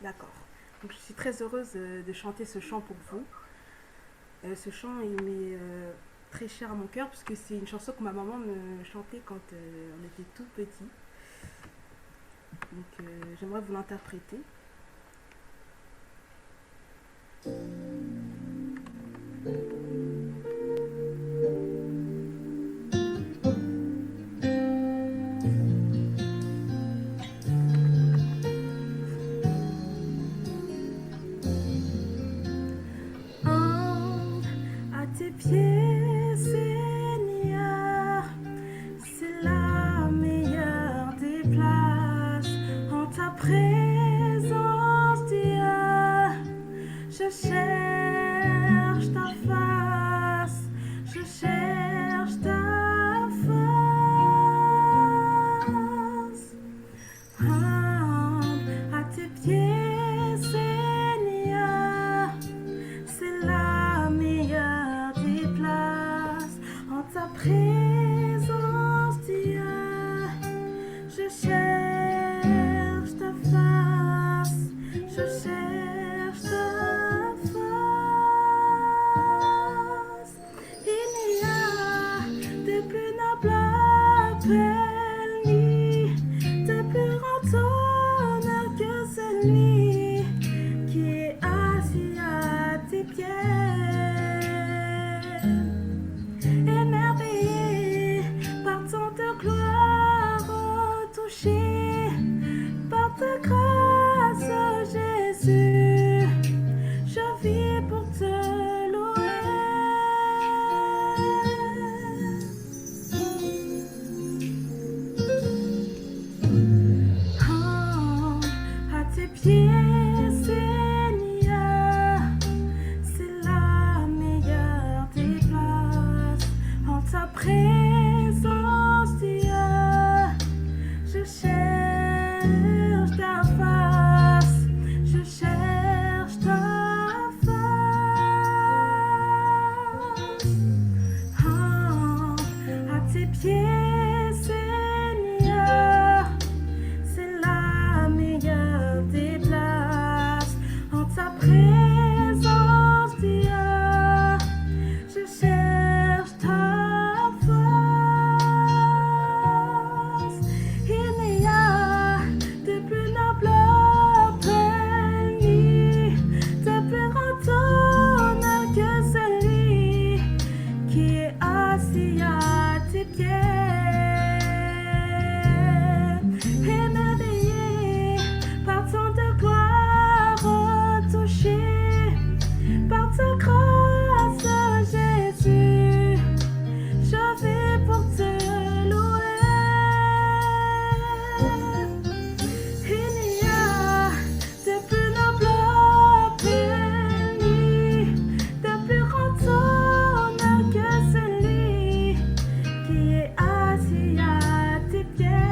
D'accord. Donc, je suis très heureuse de chanter ce chant pour vous. Ce chant, il m'est très cher à mon cœur puisque c'est une chanson que ma maman me chantait quand on était tout petit. Donc, j'aimerais vous l'interpréter. À tes pieds, Seigneur, c'est la meilleure des places. En ta présence, Dieu, je cherche ta face, je cherche ta face. À tes pieds, Seigneur, c'est la meilleure des places. En ta présence, Dieu, je cherche ta face, je cherche ta face. Il n'y a de plus noble appel, ni de plus grand honneur que celui qui est assis à tes pieds, émerveillé par tant de gloire, touché par ta grâce, Jésus. Je vis pour te louer. À tes pieds, Seigneur, c'est la meilleure des places. En ta présence, Dieu, je cherche ta face, je cherche ta face. À tes pieds, Seigneur, c'est la meilleure des places. En ta présence, Dieu, je cherche ta face. Il n'y a de plus noble appel, ni de plus grand honneur que celui qui est assis à tes pieds, émerveillé par tant de gloire, touché par ta grâce, Jésus. Je vais pour te louer. Il n'y a de plus noble appel, ni de plus grand honneur que celui qui est assis à tes pieds,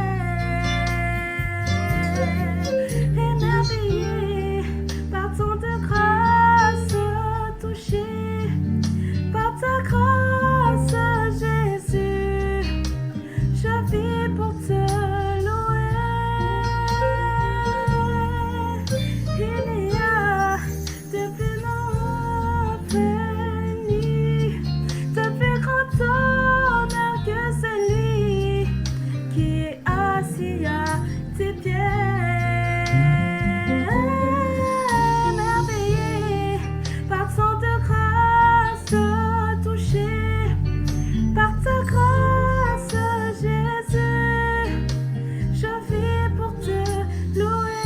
émerveillé par tant de grâce, touché par ta grâce, Jésus. Je vis pour te louer. Il n'y a de plus noble, ni de plus grand honneur que celui qui est assis à tes pieds, émerveillé par tant de grâce, touché par ta grâce, Jésus. Je vis pour te louer.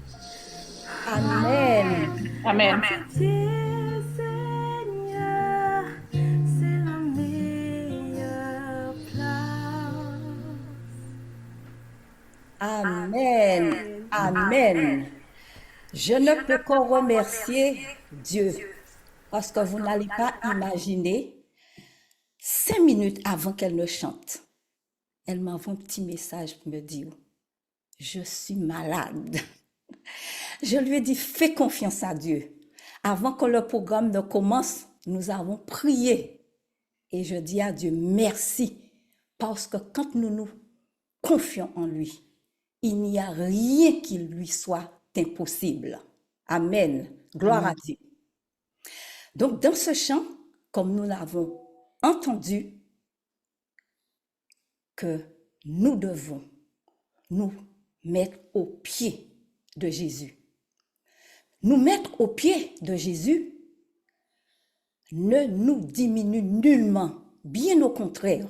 Amen. Amen. Tes Seigneur, c'est la meilleure place. Amen. Amen. Je ne peux qu'en remercier Dieu parce que vous n'allez pas imaginer, 5 minutes avant qu'elle ne chante, elle m'envoie un petit message pour me dire, je suis malade. Je lui ai dit, fais confiance à Dieu. Avant que le programme ne commence, nous avons prié. Et je dis à Dieu, merci, parce que quand nous nous confions en lui, il n'y a rien qui lui soit impossible. Amen. Gloire à Amen. Dieu. Donc, dans ce chant, comme nous l'avons entendu, que nous devons nous mettre au pied de Jésus. Nous mettre au pied de Jésus ne nous diminue nullement. Bien au contraire,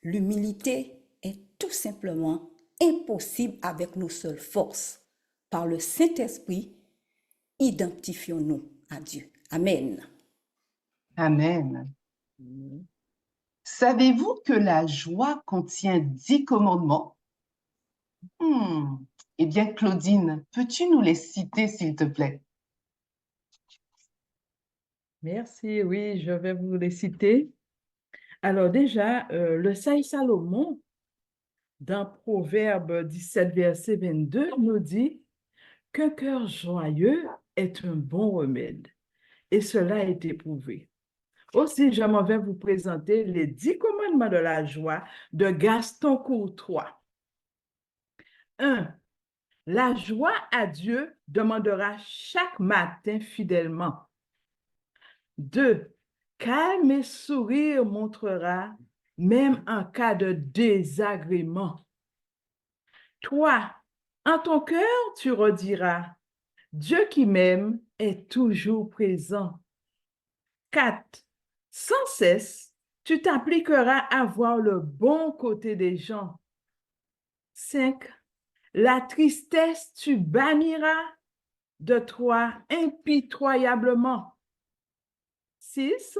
l'humilité est tout simplement impossible avec nos seules forces. Par le Saint-Esprit, identifions-nous à Dieu. Amen. Amen. Savez-vous que la joie contient 10 commandements? Eh bien, Claudine, peux-tu nous les citer, s'il te plaît? Merci, oui, je vais vous les citer. Alors déjà, le sage Salomon, dans Proverbe 17, verset 22, nous dit qu'un cœur joyeux est un bon remède, et cela est éprouvé. Aussi, je m'en vais vous présenter les 10 commandements de la joie de Gaston Courtois. 1. La joie à Dieu demandera chaque matin fidèlement. 2. Calme et sourire montrera même en cas de désagrément. 3. En ton cœur, tu rediras, Dieu qui m'aime est toujours présent. 4. Sans cesse, tu t'appliqueras à voir le bon côté des gens. 5. La tristesse, tu banniras de toi impitoyablement. 6.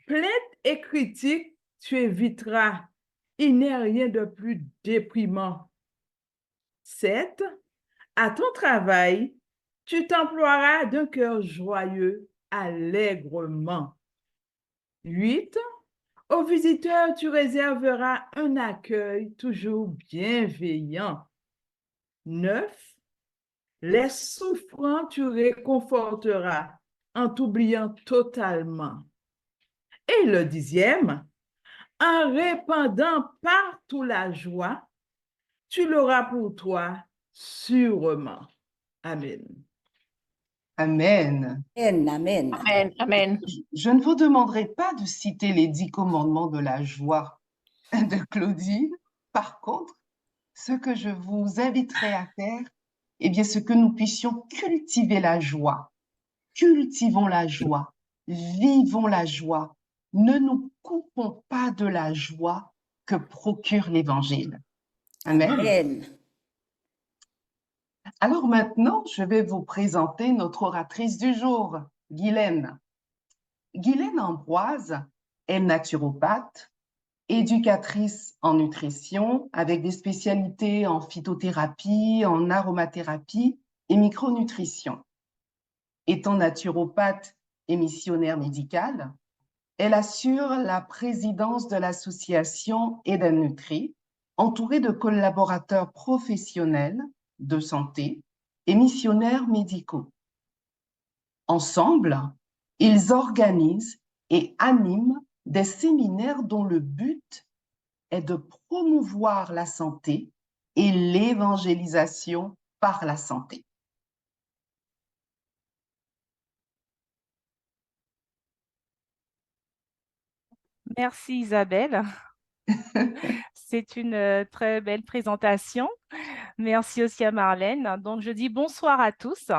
Plainte et critique, tu éviteras. Il n'est rien de plus déprimant. 7. À ton travail, tu t'emploieras d'un cœur joyeux, allègrement. 8. Aux visiteurs, tu réserveras un accueil toujours bienveillant. 9. Les souffrants, tu réconforteras en t'oubliant totalement. Et le 10e, en répandant partout la joie, tu l'auras pour toi sûrement. Amen. Amen. Amen. Amen. Amen. Amen. Je ne vous demanderai pas de citer les 10 commandements de la joie de Claudine. Par contre, ce que je vous inviterai à faire, eh bien, c'est que nous puissions cultiver la joie. Cultivons la joie. Vivons la joie. Ne nous coupons pas de la joie que procure l'Évangile. Amen. Amen. Alors maintenant, je vais vous présenter notre oratrice du jour, Guylaine. Guylaine Ambroise est naturopathe, éducatrice en nutrition avec des spécialités en phytothérapie, en aromathérapie et micronutrition. Étant naturopathe et missionnaire médicale, elle assure la présidence de l'association Eden Nutri, entourée de collaborateurs professionnels de santé et missionnaires médicaux. Ensemble, ils organisent et animent des séminaires dont le but est de promouvoir la santé et l'évangélisation par la santé. Merci Isabelle. C'est une très belle présentation. Merci aussi à Marlène. Donc, je dis bonsoir à tous.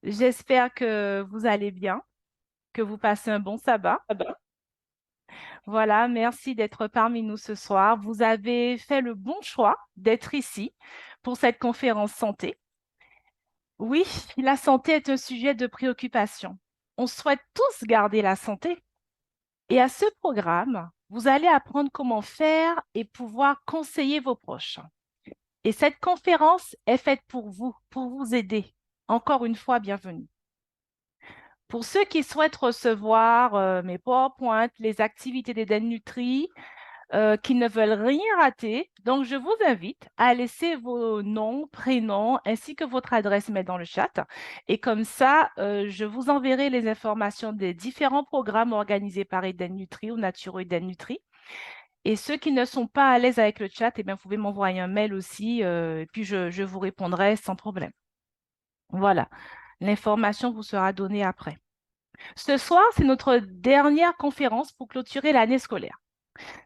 J'espère que vous allez bien, que vous passez un bon sabbat. Voilà, merci d'être parmi nous ce soir. Vous avez fait le bon choix d'être ici pour cette conférence santé. Oui, la santé est un sujet de préoccupation. On souhaite tous garder la santé. Et à ce programme, vous allez apprendre comment faire et pouvoir conseiller vos proches. Et cette conférence est faite pour vous aider. Encore une fois, bienvenue. Pour ceux qui souhaitent recevoir mes PowerPoint, les activités d'Eden Nutri, qui ne veulent rien rater, donc je vous invite à laisser vos noms, prénoms ainsi que votre adresse mail dans le chat. Et comme ça, je vous enverrai les informations des différents programmes organisés par Eden Nutri ou Naturo Eden Nutri. Et ceux qui ne sont pas à l'aise avec le chat, eh bien, vous pouvez m'envoyer un mail aussi, et puis je vous répondrai sans problème. Voilà, l'information vous sera donnée après. Ce soir, c'est notre dernière conférence pour clôturer l'année scolaire.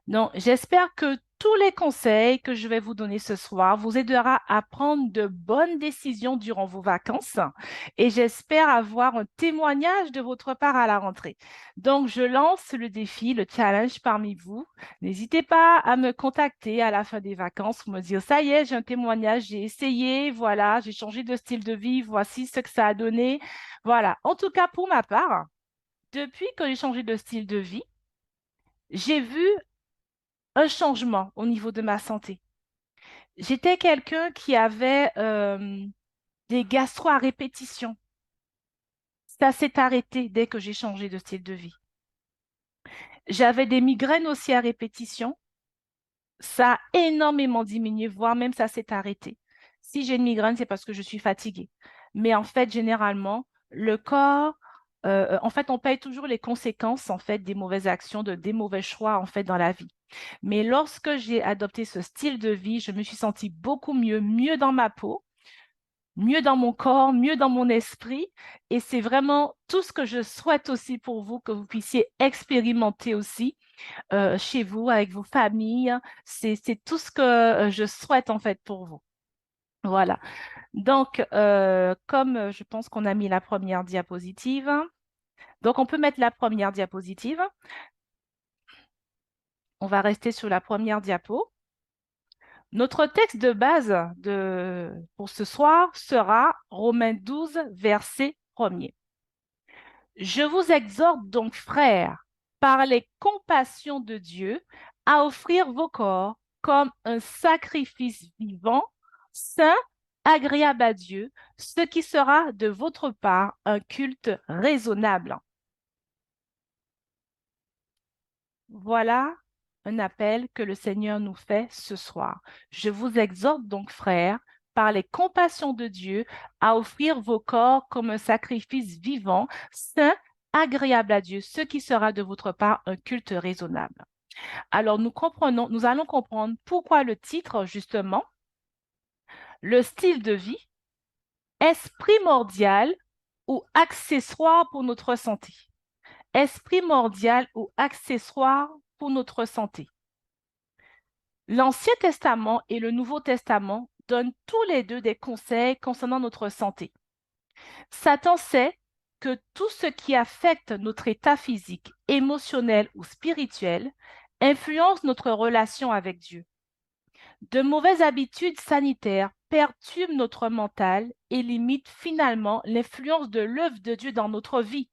Donc, j'espère que tous les conseils que je vais vous donner ce soir vous aidera à prendre de bonnes décisions durant vos vacances et j'espère avoir un témoignage de votre part à la rentrée. Donc, je lance le défi, le challenge parmi vous. N'hésitez pas à me contacter à la fin des vacances pour me dire, ça y est, j'ai un témoignage, j'ai essayé, voilà, j'ai changé de style de vie, voici ce que ça a donné. Voilà, en tout cas, pour ma part, depuis que j'ai changé de style de vie, j'ai vu un changement au niveau de ma santé. J'étais quelqu'un qui avait des gastro à répétition. Ça s'est arrêté dès que j'ai changé de style de vie. J'avais des migraines aussi à répétition. Ça a énormément diminué, voire même ça s'est arrêté. Si j'ai une migraine, c'est parce que je suis fatiguée. Mais en fait, généralement, le corps, en fait, on paye toujours les conséquences en fait des mauvaises actions, des mauvais choix en fait dans la vie. Mais lorsque j'ai adopté ce style de vie, je me suis sentie beaucoup mieux, mieux dans ma peau, mieux dans mon corps, mieux dans mon esprit. Et c'est vraiment tout ce que je souhaite aussi pour vous, que vous puissiez expérimenter aussi chez vous, avec vos familles. C'est tout ce que je souhaite en fait pour vous. Voilà. Donc, comme je pense qu'on a mis la première diapositive, donc on peut mettre la première diapositive. On va rester sur la première diapo. Notre texte de base pour ce soir sera Romains 12, verset 1er. Je vous exhorte donc, frères, par les compassions de Dieu, à offrir vos corps comme un sacrifice vivant, saint, agréable à Dieu, ce qui sera de votre part un culte raisonnable. Voilà un appel que le Seigneur nous fait ce soir. Je vous exhorte donc, frères, par les compassions de Dieu, à offrir vos corps comme un sacrifice vivant, saint, agréable à Dieu, ce qui sera de votre part un culte raisonnable. Alors, nous allons comprendre pourquoi le titre, justement, le style de vie, est primordial ou accessoire pour notre santé. Est primordial ou accessoire pour notre santé. L'Ancien Testament et le Nouveau Testament donnent tous les deux des conseils concernant notre santé. Satan sait que tout ce qui affecte notre état physique, émotionnel ou spirituel influence notre relation avec Dieu. De mauvaises habitudes sanitaires perturbent notre mental et limitent finalement l'influence de l'œuvre de Dieu dans notre vie.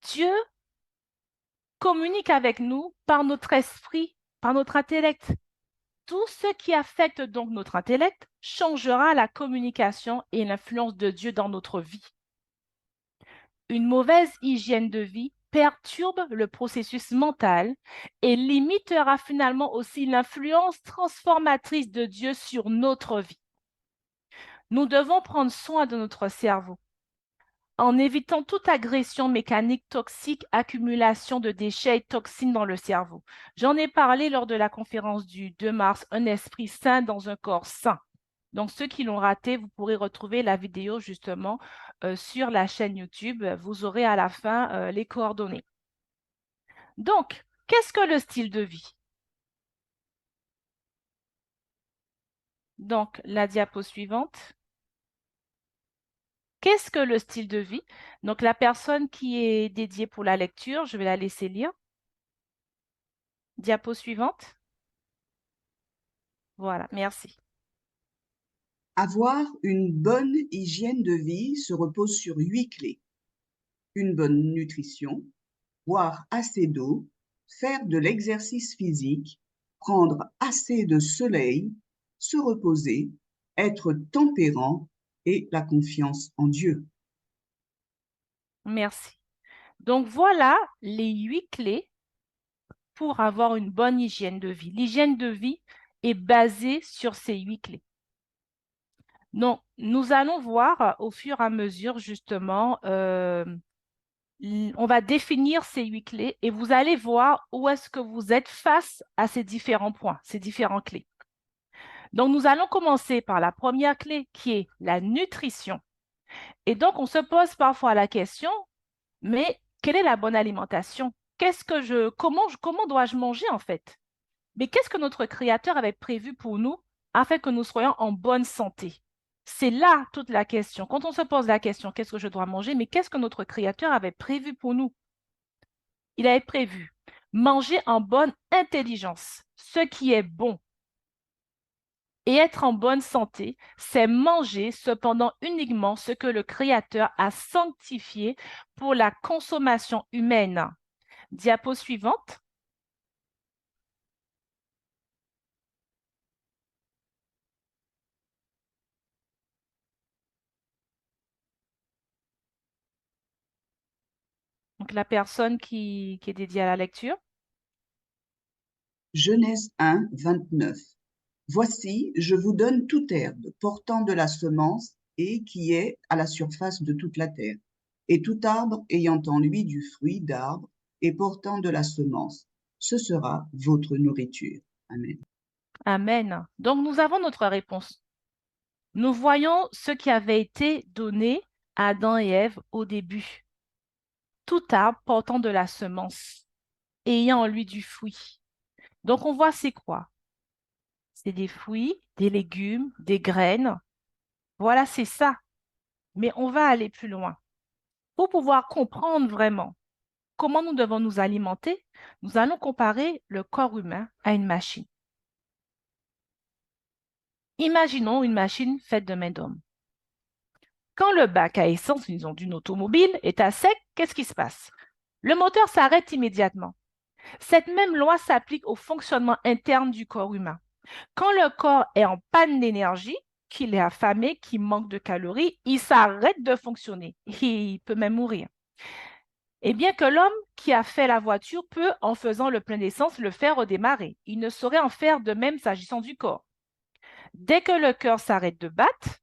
Dieu communique avec nous par notre esprit, par notre intellect. Tout ce qui affecte donc notre intellect changera la communication et l'influence de Dieu dans notre vie. Une mauvaise hygiène de vie perturbe le processus mental et limitera finalement aussi l'influence transformatrice de Dieu sur notre vie. Nous devons prendre soin de notre cerveau en évitant toute agression mécanique toxique, accumulation de déchets et toxines dans le cerveau. J'en ai parlé lors de la conférence du 2 mars, un esprit sain dans un corps sain. Donc, ceux qui l'ont raté, vous pourrez retrouver la vidéo justement sur la chaîne YouTube. Vous aurez à la fin les coordonnées. Donc, qu'est-ce que le style de vie? Donc, la diapo suivante. Qu'est-ce que le style de vie? Donc, la personne qui est dédiée pour la lecture, je vais la laisser lire. Diapo suivante. Voilà, merci. Avoir une bonne hygiène de vie se repose sur 8 clés. Une bonne nutrition, boire assez d'eau, faire de l'exercice physique, prendre assez de soleil, se reposer, être tempérant et la confiance en Dieu. Merci. Donc, voilà les 8 clés pour avoir une bonne hygiène de vie. L'hygiène de vie est basée sur ces 8 clés. Donc, nous allons voir au fur et à mesure, justement, on va définir ces 8 clés et vous allez voir où est-ce que vous êtes face à ces différents points, ces différentes clés. Donc, nous allons commencer par la première clé qui est la nutrition. Et donc, on se pose parfois la question, mais quelle est la bonne alimentation? Comment dois-je manger en fait? Mais qu'est-ce que notre Créateur avait prévu pour nous afin que nous soyons en bonne santé? C'est là toute la question. Quand on se pose la question, qu'est-ce que je dois manger? Mais qu'est-ce que notre Créateur avait prévu pour nous? Il avait prévu manger en bonne intelligence, ce qui est bon. Et être en bonne santé, c'est manger cependant uniquement ce que le Créateur a sanctifié pour la consommation humaine. Diapo suivante. Donc, la personne qui est dédiée à la lecture. Genèse 1, 29. Voici, je vous donne toute herbe portant de la semence et qui est à la surface de toute la terre, et tout arbre ayant en lui du fruit d'arbre et portant de la semence. Ce sera votre nourriture. Amen. Amen. Donc, nous avons notre réponse. Nous voyons ce qui avait été donné à Adam et Ève au début. Tout arbre portant de la semence, ayant en lui du fruit. Donc, on voit c'est quoi? C'est des fruits, des légumes, des graines. Voilà, c'est ça. Mais on va aller plus loin. Pour pouvoir comprendre vraiment comment nous devons nous alimenter, nous allons comparer le corps humain à une machine. Imaginons une machine faite de main d'homme. Quand le bac à essence, disons, d'une automobile est à sec, qu'est-ce qui se passe? Le moteur s'arrête immédiatement. Cette même loi s'applique au fonctionnement interne du corps humain. Quand le corps est en panne d'énergie, qu'il est affamé, qu'il manque de calories, il s'arrête de fonctionner. Il peut même mourir. Et bien que l'homme qui a fait la voiture peut, en faisant le plein d'essence, le faire redémarrer. Il ne saurait en faire de même s'agissant du corps. Dès que le cœur s'arrête de battre,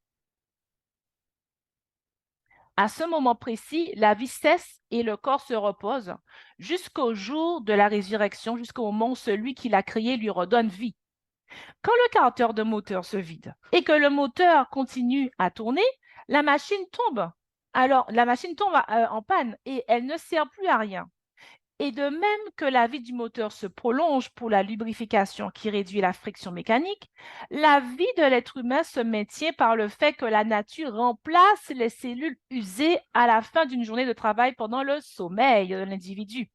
à ce moment précis, la vie cesse et le corps se repose jusqu'au jour de la résurrection, jusqu'au moment où celui qui l'a créé lui redonne vie. Quand le carter de moteur se vide et que le moteur continue à tourner, la machine tombe. Alors, la machine tombe en panne et elle ne sert plus à rien. Et de même que la vie du moteur se prolonge pour la lubrification qui réduit la friction mécanique, la vie de l'être humain se maintient par le fait que la nature remplace les cellules usées à la fin d'une journée de travail pendant le sommeil de l'individu.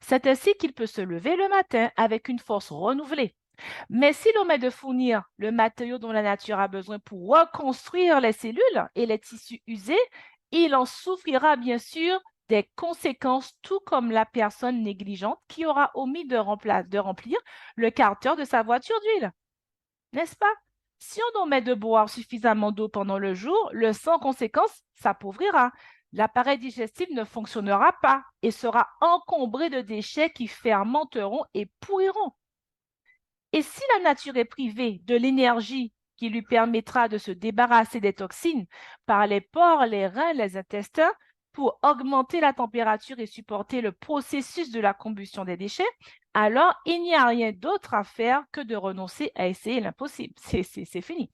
C'est ainsi qu'il peut se lever le matin avec une force renouvelée. Mais si l'on met de fournir le matériau dont la nature a besoin pour reconstruire les cellules et les tissus usés, il en souffrira bien sûr des conséquences, tout comme la personne négligente qui aura omis de remplir le carter de sa voiture d'huile. N'est-ce pas? Si on omet de boire suffisamment d'eau pendant le jour, le sang, en conséquence, s'appauvrira. L'appareil digestif ne fonctionnera pas et sera encombré de déchets qui fermenteront et pourriront. Et si la nature est privée de l'énergie qui lui permettra de se débarrasser des toxines par les pores, les reins, les intestins, pour augmenter la température et supporter le processus de la combustion des déchets, alors il n'y a rien d'autre à faire que de renoncer à essayer l'impossible. C'est fini.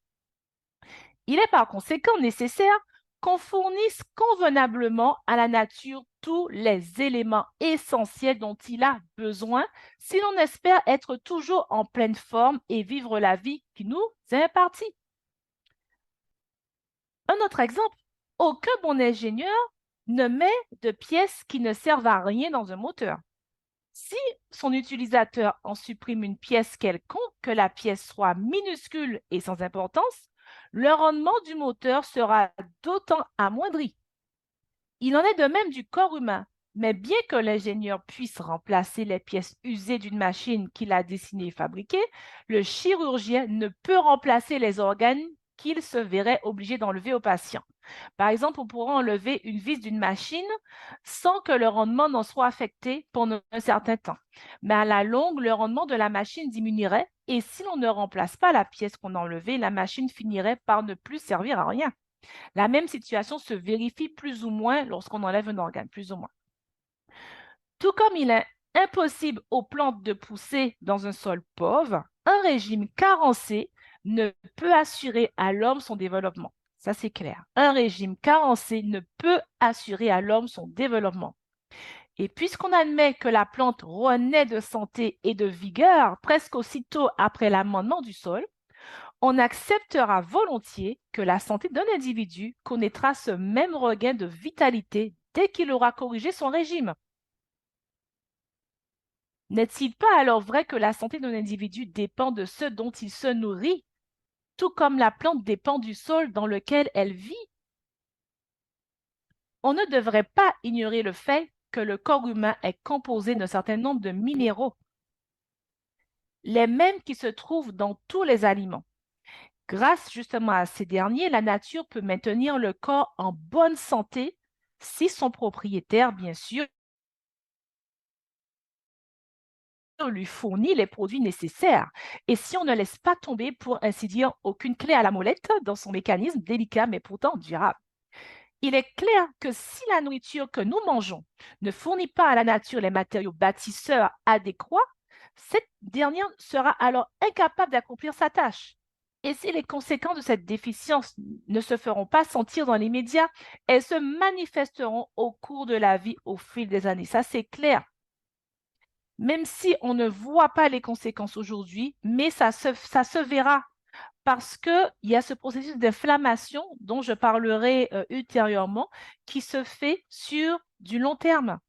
Il est par conséquent nécessaire qu'on fournisse convenablement à la nature tous les éléments essentiels dont il a besoin si l'on espère être toujours en pleine forme et vivre la vie qui nous est impartie. Un autre exemple, aucun bon ingénieur ne met de pièces qui ne servent à rien dans un moteur. Si son utilisateur en supprime une pièce quelconque, que la pièce soit minuscule et sans importance, le rendement du moteur sera d'autant amoindri. Il en est de même du corps humain, mais bien que l'ingénieur puisse remplacer les pièces usées d'une machine qu'il a dessinée et fabriquée, le chirurgien ne peut remplacer les organes qu'il se verrait obligé d'enlever au patient. Par exemple, on pourra enlever une vis d'une machine sans que le rendement n'en soit affecté pendant un certain temps. Mais à la longue, le rendement de la machine diminuerait et si l'on ne remplace pas la pièce qu'on a enlevée, la machine finirait par ne plus servir à rien. La même situation se vérifie plus ou moins lorsqu'on enlève un organe, plus ou moins. Tout comme il est impossible aux plantes de pousser dans un sol pauvre, un régime carencé ne peut assurer à l'homme son développement. Ça, c'est clair. Un régime carencé ne peut assurer à l'homme son développement. Et puisqu'on admet que la plante renaît de santé et de vigueur presque aussitôt après l'amendement du sol, on acceptera volontiers que la santé d'un individu connaîtra ce même regain de vitalité dès qu'il aura corrigé son régime. N'est-il pas alors vrai que la santé d'un individu dépend de ce dont il se nourrit, tout comme la plante dépend du sol dans lequel elle vit? On ne devrait pas ignorer le fait que le corps humain est composé d'un certain nombre de minéraux, les mêmes qui se trouvent dans tous les aliments. Grâce justement à ces derniers, la nature peut maintenir le corps en bonne santé si son propriétaire, bien sûr, lui fournit les produits nécessaires et si on ne laisse pas tomber, pour ainsi dire, aucune clé à la molette dans son mécanisme délicat mais pourtant durable. Il est clair que si la nourriture que nous mangeons ne fournit pas à la nature les matériaux bâtisseurs adéquats, cette dernière sera alors incapable d'accomplir sa tâche. Et si les conséquences de cette déficience ne se feront pas sentir dans l'immédiat, elles se manifesteront au cours de la vie au fil des années. Ça, c'est clair. Même si on ne voit pas les conséquences aujourd'hui, mais ça se verra parce qu'il y a ce processus d'inflammation dont je parlerai ultérieurement qui se fait sur du long terme.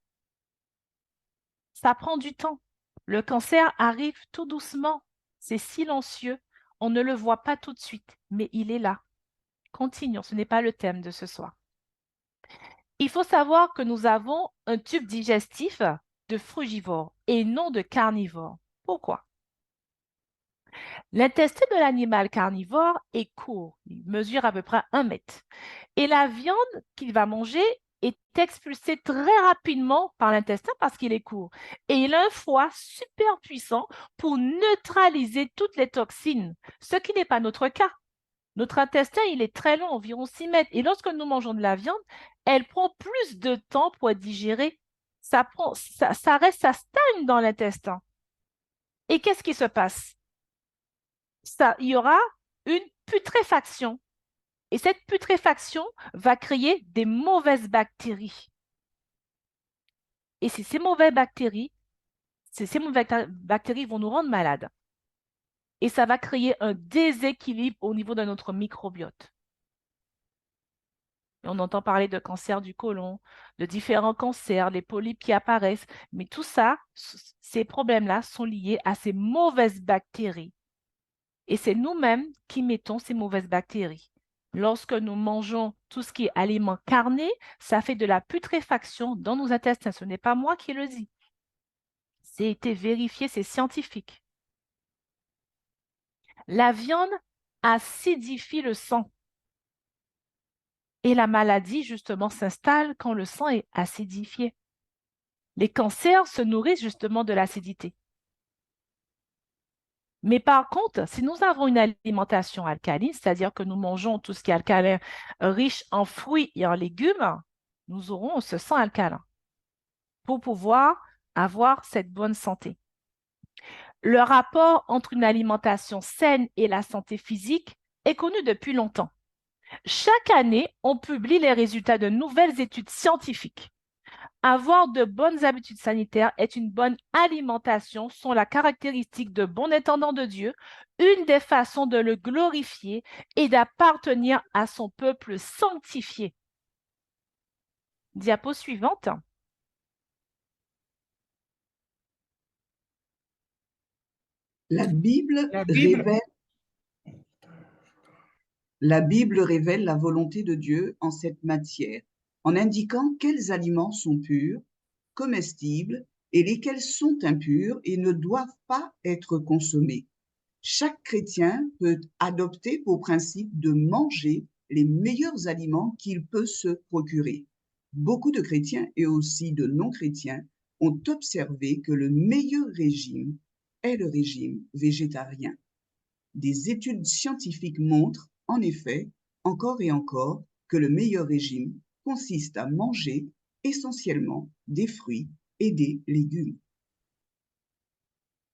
Ça prend du temps. Le cancer arrive tout doucement. C'est silencieux. On ne le voit pas tout de suite, mais il est là. Continuons, ce n'est pas le thème de ce soir. Il faut savoir que nous avons un tube digestif de frugivore et non de carnivore. Pourquoi? L'intestin de l'animal carnivore est court, il mesure à peu près 1 mètre. Et la viande qu'il va manger est expulsée très rapidement par l'intestin parce qu'il est court. Et il a un foie super puissant pour neutraliser toutes les toxines, ce qui n'est pas notre cas. Notre intestin, il est très long, environ 6 mètres. Et lorsque nous mangeons de la viande, elle prend plus de temps pour être digérée. Ça reste, ça stagne dans l'intestin. Et qu'est-ce qui se passe? Il y aura une putréfaction. Et cette putréfaction va créer des mauvaises bactéries. Et c'est ces mauvaises bactéries vont nous rendre malades. Et ça va créer un déséquilibre au niveau de notre microbiote. Et on entend parler de cancer du côlon, de différents cancers, les polypes qui apparaissent. Mais tout ça, ces problèmes-là sont liés à ces mauvaises bactéries. Et c'est nous-mêmes qui mettons ces mauvaises bactéries. Lorsque nous mangeons tout ce qui est aliments carnés, ça fait de la putréfaction dans nos intestins. Ce n'est pas moi qui le dis. C'est été vérifié, c'est scientifique. La viande acidifie le sang. Et la maladie, justement, s'installe quand le sang est acidifié. Les cancers se nourrissent justement de l'acidité. Mais par contre, si nous avons une alimentation alcaline, c'est-à-dire que nous mangeons tout ce qui est alcalin, riche en fruits et en légumes, nous aurons ce sang alcalin pour pouvoir avoir cette bonne santé. Le rapport entre une alimentation saine et la santé physique est connu depuis longtemps. Chaque année, on publie les résultats de nouvelles études scientifiques. Avoir de bonnes habitudes sanitaires et une bonne alimentation sont la caractéristique de bon intendant de Dieu, une des façons de le glorifier et d'appartenir à son peuple sanctifié. Diapo suivante. La Bible La Bible, révèle la volonté de Dieu en cette matière, en indiquant quels aliments sont purs, comestibles et lesquels sont impurs et ne doivent pas être consommés. Chaque chrétien peut adopter pour principe de manger les meilleurs aliments qu'il peut se procurer. Beaucoup de chrétiens et aussi de non-chrétiens ont observé que le meilleur régime est le régime végétarien. Des études scientifiques montrent, en effet, encore et encore, que le meilleur régime consiste à manger essentiellement des fruits et des légumes.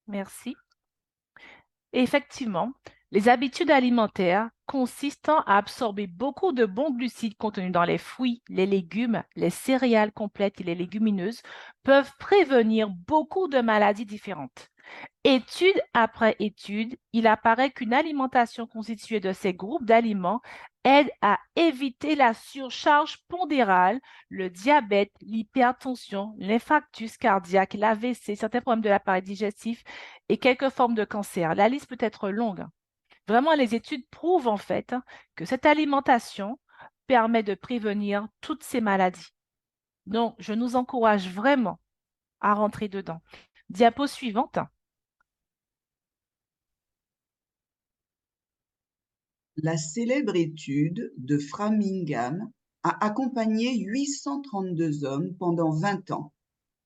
Merci. Effectivement, les habitudes alimentaires consistant à absorber beaucoup de bons glucides contenus dans les fruits, les légumes, les céréales complètes et les légumineuses peuvent prévenir beaucoup de maladies différentes. Étude après étude, il apparaît qu'une alimentation constituée de ces groupes d'aliments aide à éviter la surcharge pondérale, le diabète, l'hypertension, l'infarctus cardiaque, l'AVC, certains problèmes de l'appareil digestif et quelques formes de cancer. La liste peut être longue. Vraiment, les études prouvent en fait que cette alimentation permet de prévenir toutes ces maladies. Donc, je nous encourage vraiment à rentrer dedans. Diapo suivante. La célèbre étude de Framingham a accompagné 832 hommes pendant 20 ans.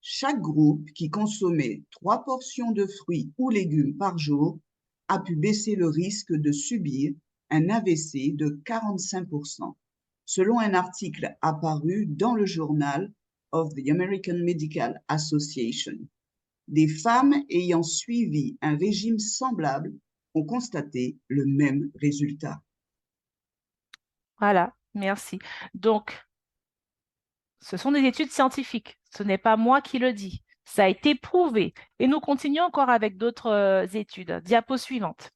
Chaque groupe qui consommait 3 portions de fruits ou légumes par jour a pu baisser le risque de subir un AVC de 45%, selon un article apparu dans le journal of the American Medical Association. Des femmes ayant suivi un régime semblable ont constaté le même résultat. Voilà, merci. Donc, ce sont des études scientifiques. Ce n'est pas moi qui le dis. Ça a été prouvé. Et nous continuons encore avec d'autres études. Diapo suivante.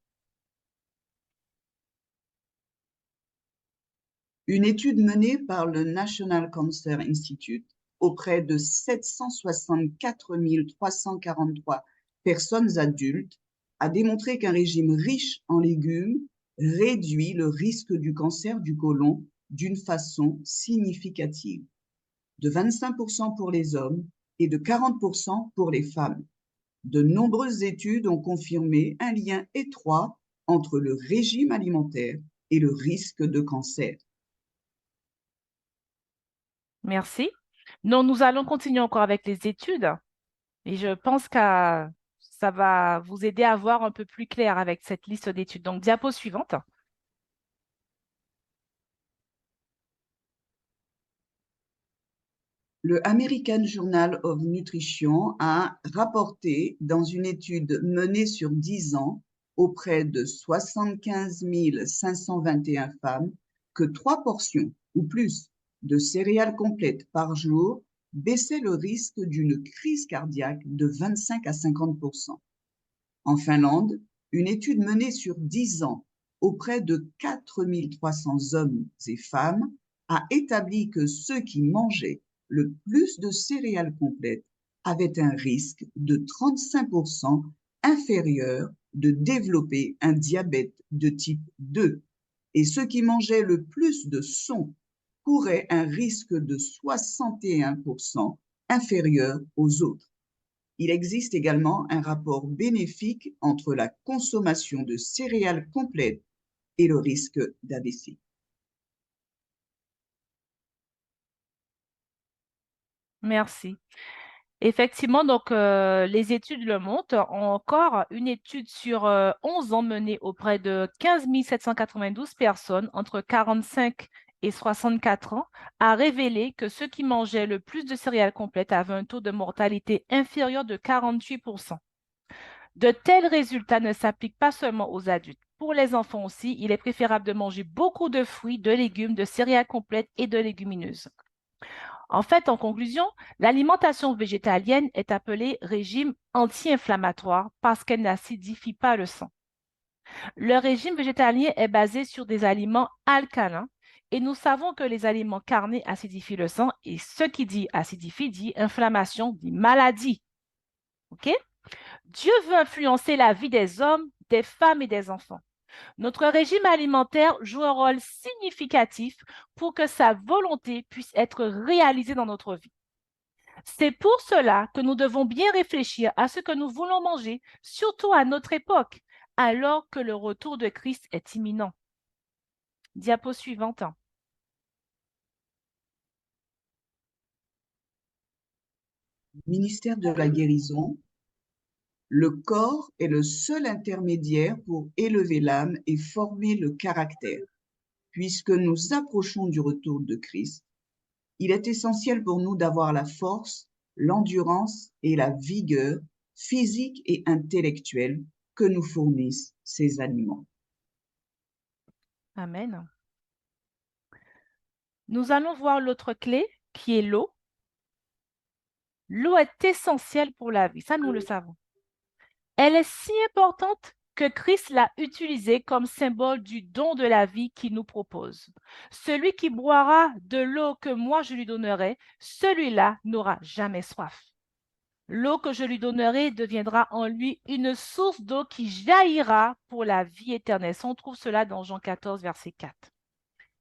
Une étude menée par le National Cancer Institute auprès de 764 343 personnes adultes a démontré qu'un régime riche en légumes réduit le risque du cancer du côlon d'une façon significative, de 25% pour les hommes et de 40% pour les femmes. De nombreuses études ont confirmé un lien étroit entre le régime alimentaire et le risque de cancer. Merci. Non, nous allons continuer encore avec les études. Et je pense que ça va vous aider à voir un peu plus clair avec cette liste d'études. Donc, diapo suivante. Le American Journal of Nutrition a rapporté dans une étude menée sur 10 ans auprès de 75 521 femmes que 3 portions ou plus de céréales complètes par jour baissaient le risque d'une crise cardiaque de 25 à 50%. En Finlande, une étude menée sur 10 ans auprès de 4 300 hommes et femmes a établi que ceux qui mangeaient le plus de céréales complètes avaient un risque de 35% inférieur de développer un diabète de type 2 et ceux qui mangeaient le plus de son couraient un risque de 61% inférieur aux autres. Il existe également un rapport bénéfique entre la consommation de céréales complètes et le risque d'AVC. Merci. Effectivement, donc les études le montrent. Encore une étude sur 11 ans menée auprès de 15 792 personnes entre 45 et 64 ans a révélé que ceux qui mangeaient le plus de céréales complètes avaient un taux de mortalité inférieur de 48%. De tels résultats ne s'appliquent pas seulement aux adultes. Pour les enfants aussi, il est préférable de manger beaucoup de fruits, de légumes, de céréales complètes et de légumineuses. En fait, en conclusion, l'alimentation végétalienne est appelée régime anti-inflammatoire parce qu'elle n'acidifie pas le sang. Le régime végétalien est basé sur des aliments alcalins et nous savons que les aliments carnés acidifient le sang et ce qui dit acidifie dit inflammation, dit maladie. OK? Dieu veut influencer la vie des hommes, des femmes et des enfants. Notre régime alimentaire joue un rôle significatif pour que sa volonté puisse être réalisée dans notre vie. C'est pour cela que nous devons bien réfléchir à ce que nous voulons manger, surtout à notre époque, alors que le retour de Christ est imminent. Diapo suivante. Ministère de la guérison, le corps est le seul intermédiaire pour élever l'âme et former le caractère. Puisque nous approchons du retour de Christ, il est essentiel pour nous d'avoir la force, l'endurance et la vigueur physique et intellectuelle que nous fournissent ces aliments. Amen. Nous allons voir l'autre clé qui est l'eau. L'eau est essentielle pour la vie, ça nous le savons. Elle est si importante que Christ l'a utilisée comme symbole du don de la vie qu'il nous propose. Celui qui boira de l'eau que moi je lui donnerai, celui-là n'aura jamais soif. L'eau que je lui donnerai deviendra en lui une source d'eau qui jaillira pour la vie éternelle. On trouve cela dans Jean 14, verset 4.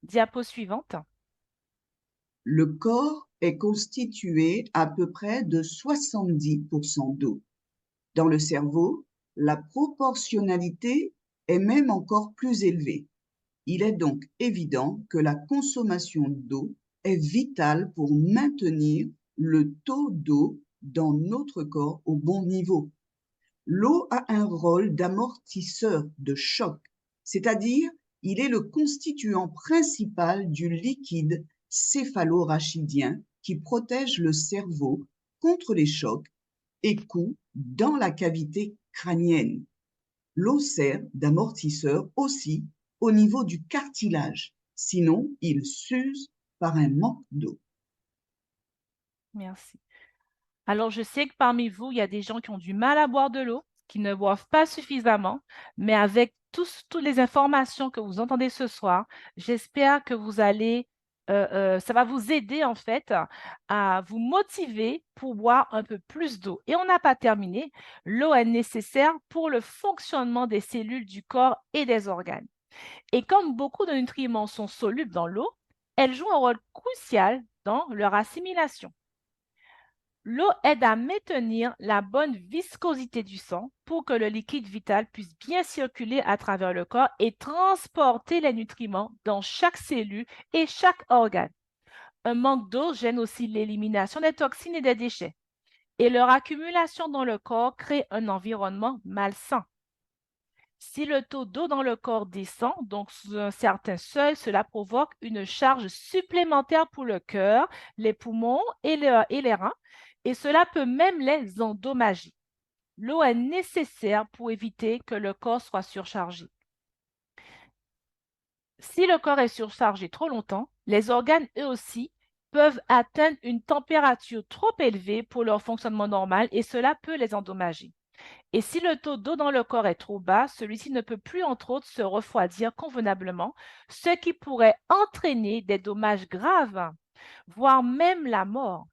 Diapo suivante. Le corps est constitué à peu près de 70% d'eau. Dans le cerveau, la proportionnalité est même encore plus élevée. Il est donc évident que la consommation d'eau est vitale pour maintenir le taux d'eau dans notre corps au bon niveau. L'eau a un rôle d'amortisseur de choc, c'est-à-dire il est le constituant principal du liquide céphalorachidien qui protège le cerveau contre les chocs et coups dans la cavité crânienne. L'eau sert d'amortisseur aussi au niveau du cartilage, sinon il s'use par un manque d'eau. Merci. Alors, je sais que parmi vous, il y a des gens qui ont du mal à boire de l'eau, qui ne boivent pas suffisamment, mais avec toutes les informations que vous entendez ce soir, j'espère que vous allez, ça va vous aider en fait à vous motiver pour boire un peu plus d'eau. Et on n'a pas terminé. L'eau est nécessaire pour le fonctionnement des cellules du corps et des organes. Et comme beaucoup de nutriments sont solubles dans l'eau, elle joue un rôle crucial dans leur assimilation. L'eau aide à maintenir la bonne viscosité du sang pour que le liquide vital puisse bien circuler à travers le corps et transporter les nutriments dans chaque cellule et chaque organe. Un manque d'eau gêne aussi l'élimination des toxines et des déchets. Et leur accumulation dans le corps crée un environnement malsain. Si le taux d'eau dans le corps descend, donc sous un certain seuil, cela provoque une charge supplémentaire pour le cœur, les poumons et les reins, et cela peut même les endommager. L'eau est nécessaire pour éviter que le corps soit surchargé. Si le corps est surchargé trop longtemps, les organes eux aussi peuvent atteindre une température trop élevée pour leur fonctionnement normal et cela peut les endommager. Et si le taux d'eau dans le corps est trop bas, celui-ci ne peut plus, entre autres, se refroidir convenablement, ce qui pourrait entraîner des dommages graves, voire même la mort.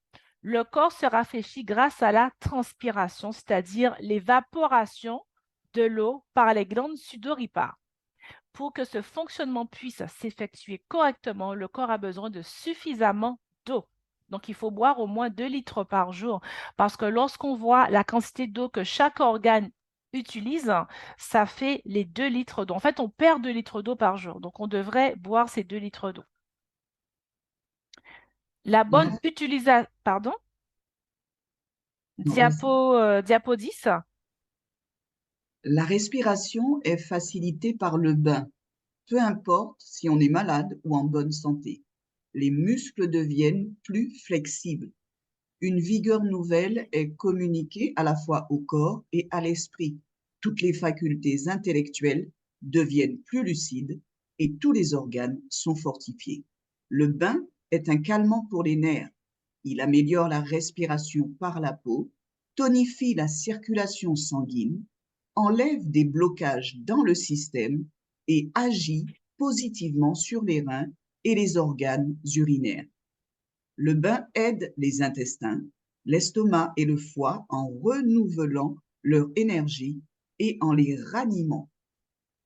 Le corps se rafraîchit grâce à la transpiration, c'est-à-dire l'évaporation de l'eau par les glandes sudoripares. Pour que ce fonctionnement puisse s'effectuer correctement, le corps a besoin de suffisamment d'eau. Donc, il faut boire au moins 2 litres par jour parce que lorsqu'on voit la quantité d'eau que chaque organe utilise, ça fait les 2 litres d'eau. En fait, on perd 2 litres d'eau par jour. Donc, on devrait boire ces 2 litres d'eau. La bonne La, utilisation, pardon, non, vas-y. diapo 10. La respiration est facilitée par le bain, peu importe si on est malade ou en bonne santé. Les muscles deviennent plus flexibles. Une vigueur nouvelle est communiquée à la fois au corps et à l'esprit. Toutes les facultés intellectuelles deviennent plus lucides et tous les organes sont fortifiés. Le bain est un calmant pour les nerfs. Il améliore la respiration par la peau, tonifie la circulation sanguine, enlève des blocages dans le système et agit positivement sur les reins et les organes urinaires. Le bain aide les intestins, l'estomac et le foie en renouvelant leur énergie et en les ranimant.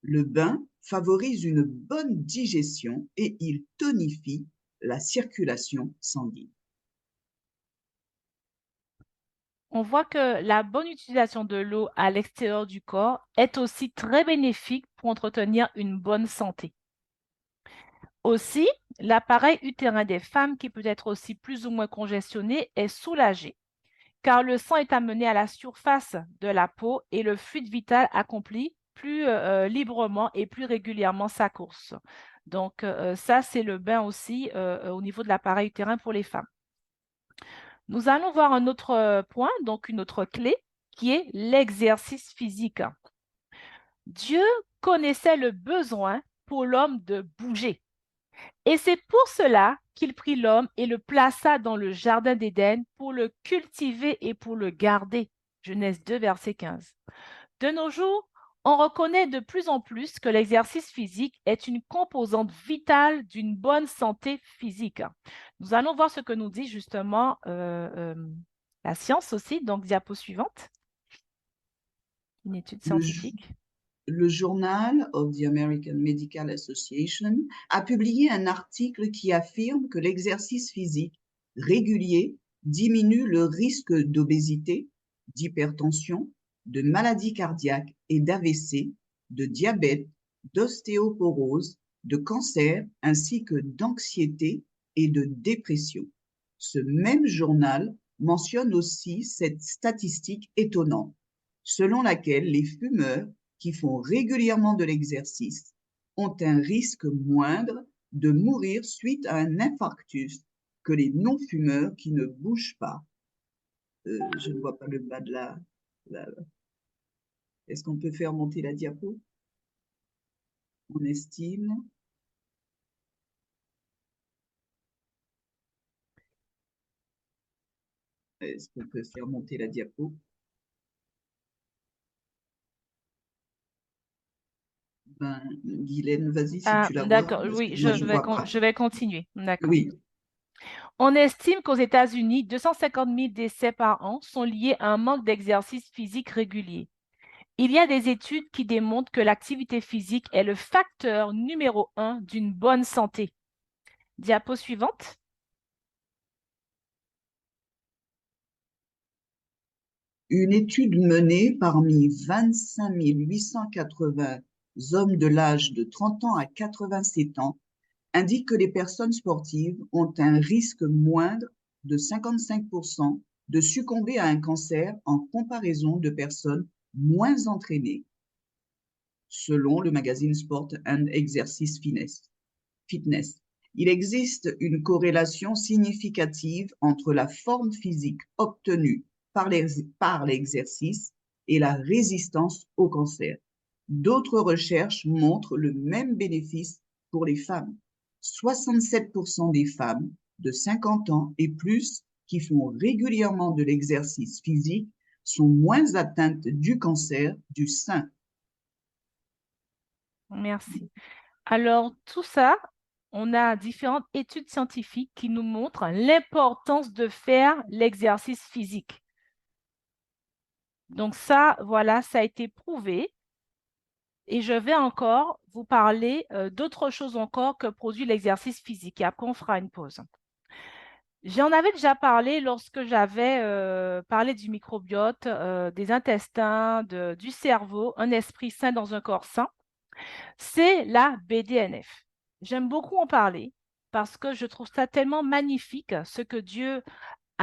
Le bain favorise une bonne digestion et il tonifie la circulation sanguine. On voit que la bonne utilisation de l'eau à l'extérieur du corps est aussi très bénéfique pour entretenir une bonne santé. Aussi, l'appareil utérin des femmes, qui peut être aussi plus ou moins congestionné, est soulagé, car le sang est amené à la surface de la peau et le fluide vital accomplit plus librement et plus régulièrement sa course. Donc, ça, c'est le bain aussi au niveau de l'appareil utérin pour les femmes. Nous allons voir un autre point, donc une autre clé, qui est l'exercice physique. Dieu connaissait le besoin pour l'homme de bouger. Et c'est pour cela qu'il prit l'homme et le plaça dans le jardin d'Éden pour le cultiver et pour le garder. Genèse 2, verset 15. De nos jours, on reconnaît de plus en plus que l'exercice physique est une composante vitale d'une bonne santé physique. Nous allons voir ce que nous dit justement la science aussi. Donc, diapo suivante. Une étude scientifique. Le Journal of the American Medical Association a publié un article qui affirme que l'exercice physique régulier diminue le risque d'obésité, d'hypertension, de maladies cardiaques et d'AVC, de diabète, d'ostéoporose, de cancer ainsi que d'anxiété et de dépression. Ce même journal mentionne aussi cette statistique étonnante, selon laquelle les fumeurs qui font régulièrement de l'exercice ont un risque moindre de mourir suite à un infarctus que les non-fumeurs qui ne bougent pas. Je ne vois pas le bas de la... Est-ce qu'on peut faire monter la diapo? On estime. Est-ce qu'on peut faire monter la diapo? Ben, Guylaine, vas-y, si tu la vois. D'accord, oui, Moi, je vois pas. je vais continuer. D'accord. Oui. On estime qu'aux États-Unis, 250 000 décès par an sont liés à un manque d'exercice physique régulier. Il y a des études qui démontrent que l'activité physique est le facteur numéro 1 d'une bonne santé. Diapo suivante. Une étude menée parmi 25 880 hommes de l'âge de 30 ans à 87 ans indique que les personnes sportives ont un risque moindre de 55% de succomber à un cancer en comparaison de personnes moins entraînées, selon le magazine Sport and Exercise Fitness. Il existe une corrélation significative entre la forme physique obtenue par l'exercice et la résistance au cancer. D'autres recherches montrent le même bénéfice pour les femmes. 67% des femmes de 50 ans et plus qui font régulièrement de l'exercice physique sont moins atteintes du cancer du sein. Merci. Alors, tout ça, on a différentes études scientifiques qui nous montrent l'importance de faire l'exercice physique. Donc ça, voilà, ça a été prouvé. Et je vais encore vous parler d'autres choses encore que produit l'exercice physique. Et après, on fera une pause. J'en avais déjà parlé lorsque j'avais parlé du microbiote, des intestins, du cerveau, un esprit sain dans un corps sain. C'est la BDNF. J'aime beaucoup en parler parce que je trouve ça tellement magnifique, ce que Dieu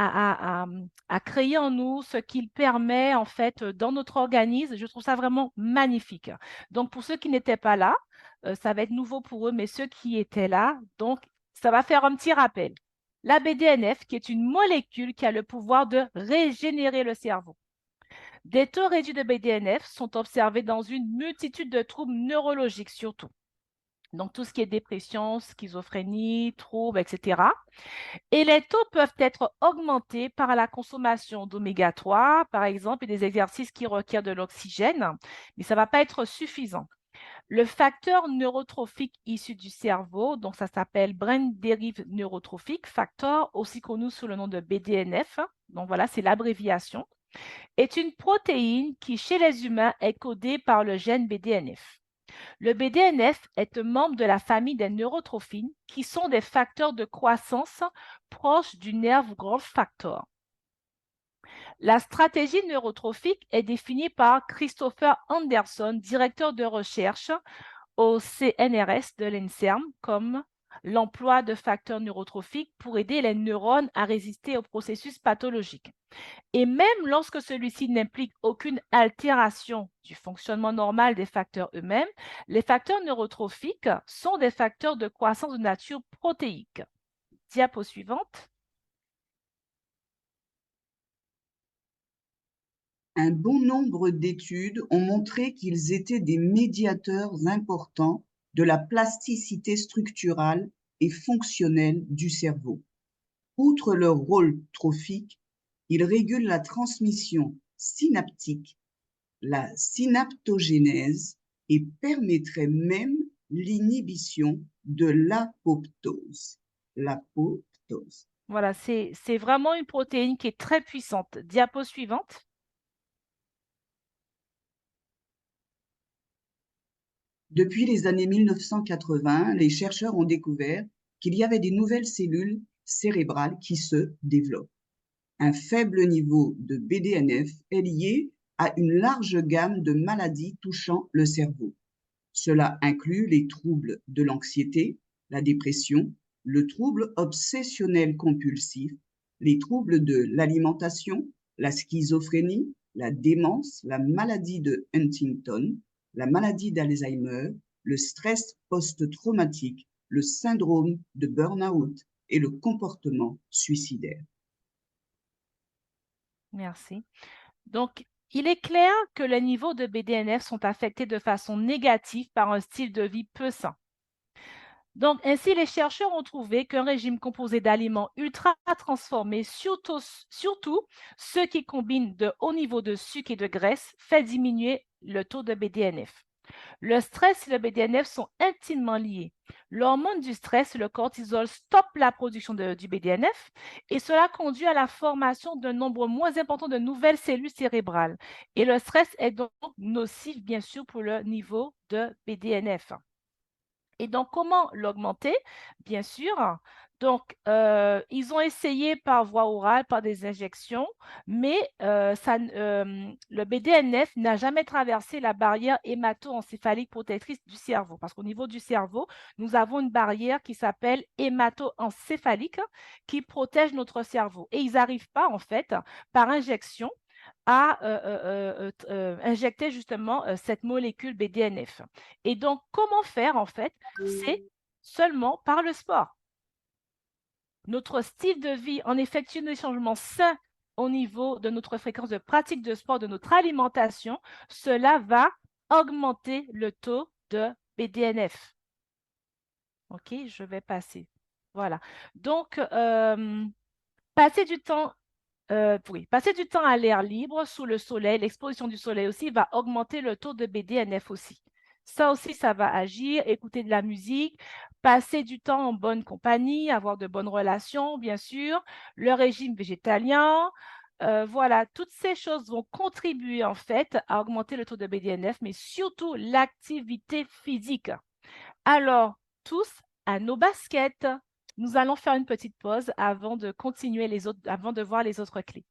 a créé en nous, ce qu'il permet en fait dans notre organisme. Je trouve ça vraiment magnifique. Donc, pour ceux qui n'étaient pas là, ça va être nouveau pour eux, mais ceux qui étaient là, donc ça va faire un petit rappel. La BDNF, qui est une molécule qui a le pouvoir de régénérer le cerveau. Des taux réduits de BDNF sont observés dans une multitude de troubles neurologiques surtout. Donc, tout ce qui est dépression, schizophrénie, troubles, etc. Et les taux peuvent être augmentés par la consommation d'oméga 3, par exemple, et des exercices qui requièrent de l'oxygène, mais ça ne va pas être suffisant. Le facteur neurotrophique issu du cerveau, donc ça s'appelle Brain Derived Neurotrophic Factor, aussi connu sous le nom de BDNF, donc voilà, c'est l'abréviation, est une protéine qui, chez les humains, est codée par le gène BDNF. Le BDNF est un membre de la famille des neurotrophines qui sont des facteurs de croissance proches du nerve growth factor. La stratégie neurotrophique est définie par Christopher Anderson, directeur de recherche au CNRS de l'INSERM, comme l'emploi de facteurs neurotrophiques pour aider les neurones à résister au processus pathologique. Et même lorsque celui-ci n'implique aucune altération du fonctionnement normal des facteurs eux-mêmes, les facteurs neurotrophiques sont des facteurs de croissance de nature protéique. Diapo suivante. Un bon nombre d'études ont montré qu'ils étaient des médiateurs importants de la plasticité structurale et fonctionnelle du cerveau. Outre leur rôle trophique, ils régulent la transmission synaptique, la synaptogénèse et permettraient même l'inhibition de l'apoptose. L'apoptose. Voilà, c'est vraiment une protéine qui est très puissante. Diapo suivante. Depuis les années 1980, les chercheurs ont découvert qu'il y avait des nouvelles cellules cérébrales qui se développent. Un faible niveau de BDNF est lié à une large gamme de maladies touchant le cerveau. Cela inclut les troubles de l'anxiété, la dépression, le trouble obsessionnel compulsif, les troubles de l'alimentation, la schizophrénie, la démence, la maladie de Huntington, la maladie d'Alzheimer, le stress post-traumatique, le syndrome de burn-out et le comportement suicidaire. Merci. Donc, il est clair que les niveaux de BDNF sont affectés de façon négative par un style de vie peu sain. Donc, ainsi, les chercheurs ont trouvé qu'un régime composé d'aliments ultra transformés, surtout ceux qui combinent de hauts niveaux de sucre et de graisse, fait diminuer le taux de BDNF. Le stress et le BDNF sont intimement liés. L'hormone du stress, le cortisol, stoppe la production du BDNF et cela conduit à la formation d'un nombre moins important de nouvelles cellules cérébrales. Et le stress est donc nocif, bien sûr, pour le niveau de BDNF. Et donc, comment l'augmenter? Bien sûr. Donc, ils ont essayé par voie orale, par des injections, mais le BDNF n'a jamais traversé la barrière hémato-encéphalique protectrice du cerveau. Parce qu'au niveau du cerveau, nous avons une barrière qui s'appelle hémato-encéphalique qui protège notre cerveau. Et ils n'arrivent pas, en fait, par injection, à injecter justement cette molécule BDNF. Et donc, comment faire en fait? C'est seulement par le sport. Notre style de vie, en effectuant des changements sains au niveau de notre fréquence de pratique de sport, de notre alimentation, cela va augmenter le taux de BDNF. OK, je vais passer. Voilà. Donc, passer du temps passer du temps à l'air libre, sous le soleil, l'exposition du soleil aussi va augmenter le taux de BDNF aussi. Ça aussi, ça va agir, écouter de la musique, passer du temps en bonne compagnie, avoir de bonnes relations, bien sûr, le régime végétalien. Voilà, toutes ces choses vont contribuer en fait à augmenter le taux de BDNF, mais surtout l'activité physique. Alors, tous à nos baskets. Nous allons faire une petite pause avant de continuer avant de voir les autres clés.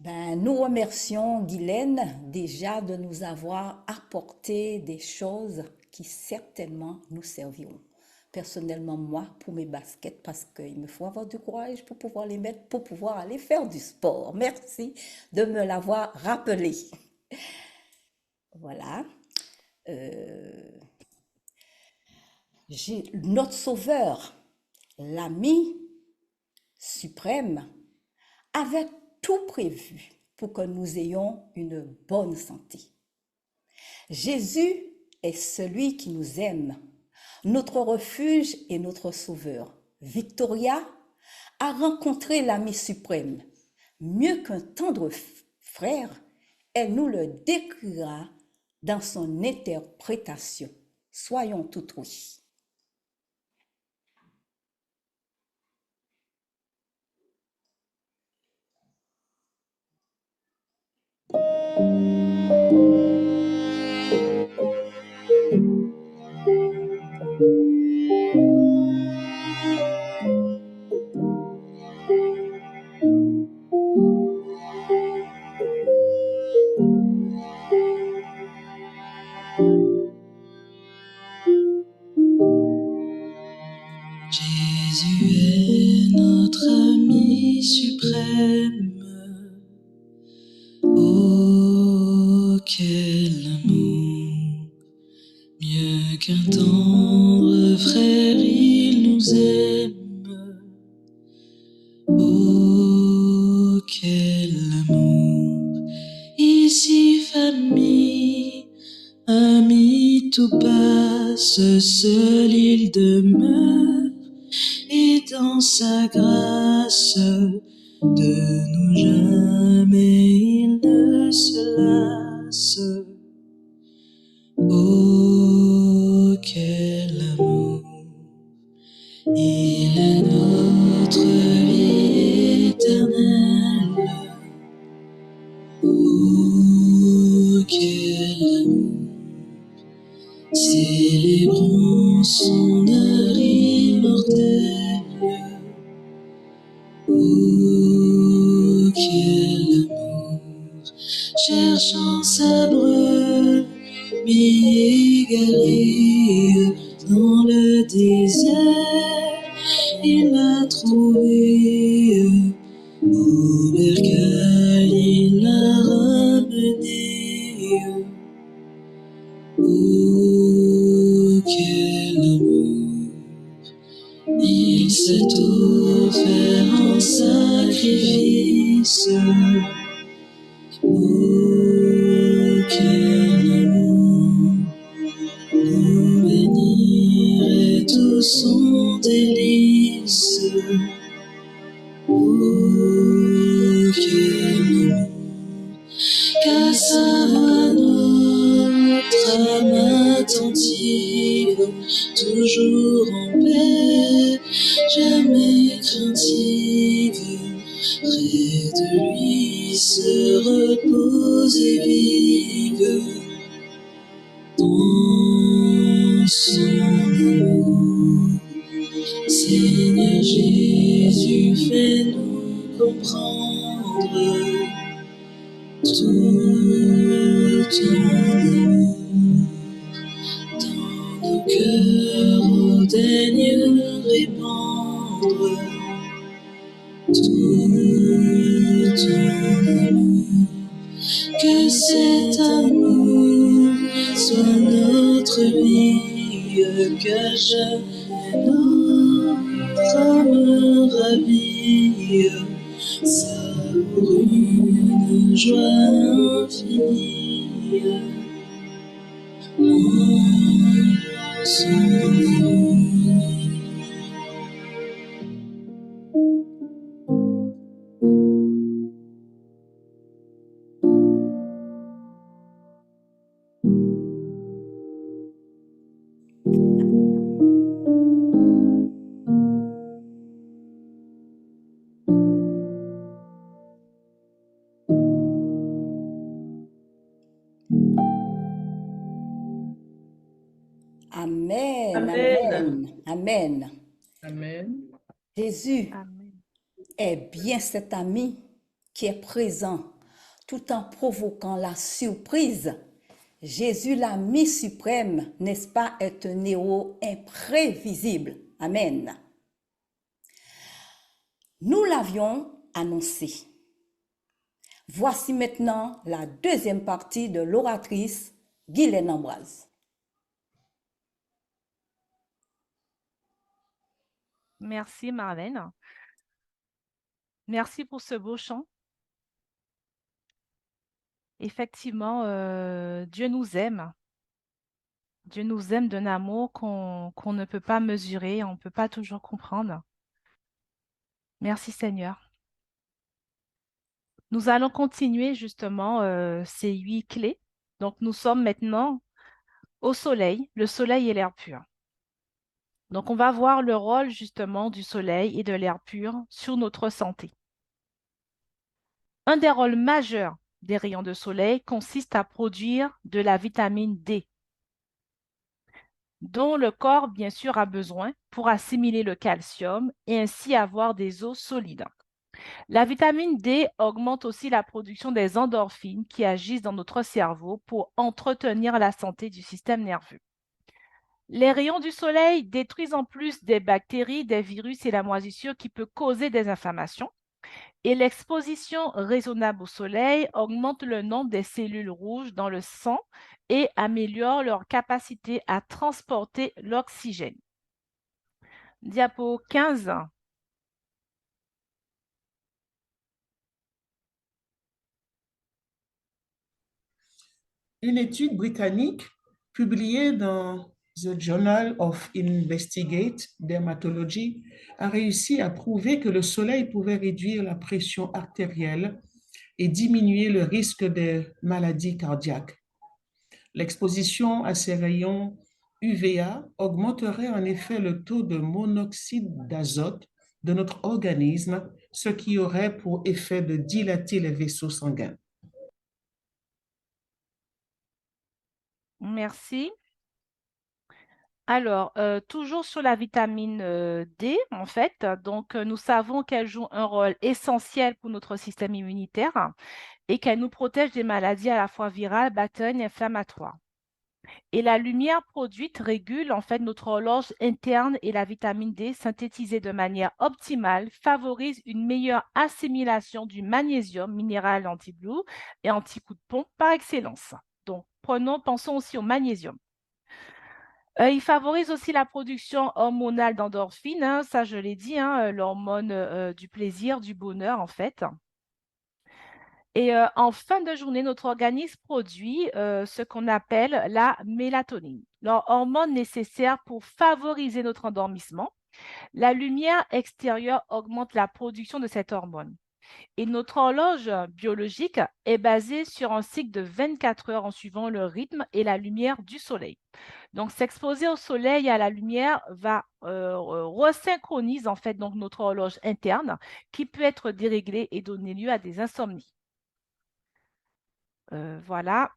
Nous remercions Guylaine déjà de nous avoir apporté des choses qui certainement nous serviront. Personnellement, moi, pour mes baskets, parce qu'il me faut avoir du courage pour pouvoir les mettre, pour pouvoir aller faire du sport. Merci de me l'avoir rappelé. Voilà. Notre Sauveur, l'ami suprême, avait tout prévu pour que nous ayons une bonne santé. Jésus est celui qui nous aime, notre refuge et notre sauveur. Victoria a rencontré l'ami suprême. Mieux qu'un tendre frère, elle nous le décrira dans son interprétation. Soyons tout oui. ami suprême. Oh, quel amour! Mieux qu'un tendre frère, il nous aime. Oh, quel amour! Ici, famille, amis, tout passe, seul il demeure, et dans sa grâce, de nous jamais il ne se lasse. Oh, quel amour! Il est notre vie éternelle. Oh, quel amour! Célébrons son œuvre immortelle. Oh, quel amour! Cherchant sa brebis égarée dans le désert, il l'a trouvée. Au bercail, il l'a ramenée. Oh, quel amour! Il s'est offert en sacrifice. Oh, quel amour! Nous bénir et tout son délice. Oh, quel amour! Qu'à savoir notre âme attentive, toujours en paix, jamais craintive, près de lui se repose et vive dans son amour. Seigneur Jésus, fais-nous comprendre tout ton amour. Dans nos cœurs, oh, daigne répandre tout ton amour. Que cet amour soit notre vie, que jamais notre âme ravie, savoure une joie infinie. En son amour. Amen, Amen. amen, amen. Amen. Jésus Amen. est bien cet ami qui est présent tout en provoquant la surprise. Jésus, l'ami suprême, n'est-ce pas, est un héros imprévisible. Amen. Nous l'avions annoncé. Voici maintenant la deuxième partie de l'oratrice Guylaine Ambroise. Merci Marlène. Merci pour ce beau chant. Effectivement, Dieu nous aime. Dieu nous aime d'un amour qu'on ne peut pas mesurer, on ne peut pas toujours comprendre. Merci Seigneur. Nous allons continuer justement ces 8 clés. Donc, nous sommes maintenant au soleil. Le soleil et l'air pur. Donc, on va voir le rôle justement du soleil et de l'air pur sur notre santé. Un des rôles majeurs des rayons de soleil consiste à produire de la vitamine D, dont le corps, bien sûr, a besoin pour assimiler le calcium et ainsi avoir des os solides. La vitamine D augmente aussi la production des endorphines qui agissent dans notre cerveau pour entretenir la santé du système nerveux. Les rayons du soleil détruisent en plus des bactéries, des virus et la moisissure qui peut causer des inflammations. Et l'exposition raisonnable au soleil augmente le nombre des cellules rouges dans le sang et améliore leur capacité à transporter l'oxygène. Diapo 15. Une étude britannique publiée dans The Journal of Investigate Dermatology a réussi à prouver que le soleil pouvait réduire la pression artérielle et diminuer le risque des maladies cardiaques. L'exposition à ces rayons UVA augmenterait en effet le taux de monoxyde d'azote de notre organisme, ce qui aurait pour effet de dilater les vaisseaux sanguins. Merci. Alors, toujours sur la vitamine D, en fait, donc nous savons qu'elle joue un rôle essentiel pour notre système immunitaire et qu'elle nous protège des maladies à la fois virales, bactériennes et inflammatoires. Et la lumière produite régule en fait notre horloge interne et la vitamine D synthétisée de manière optimale favorise une meilleure assimilation du magnésium, minéral anti-blue et anti-coup de pompe par excellence. Donc, pensons aussi au magnésium. Il favorise aussi la production hormonale d'endorphines, hein, ça je l'ai dit, hein, l'hormone du plaisir, du bonheur en fait. Et en fin de journée, notre organisme produit ce qu'on appelle la mélatonine, l'hormone nécessaire pour favoriser notre endormissement. La lumière extérieure augmente la production de cette hormone. Et notre horloge biologique est basée sur un cycle de 24 heures en suivant le rythme et la lumière du soleil. Donc, s'exposer au soleil et à la lumière va resynchronise en fait donc notre horloge interne qui peut être déréglée et donner lieu à des insomnies. Voilà.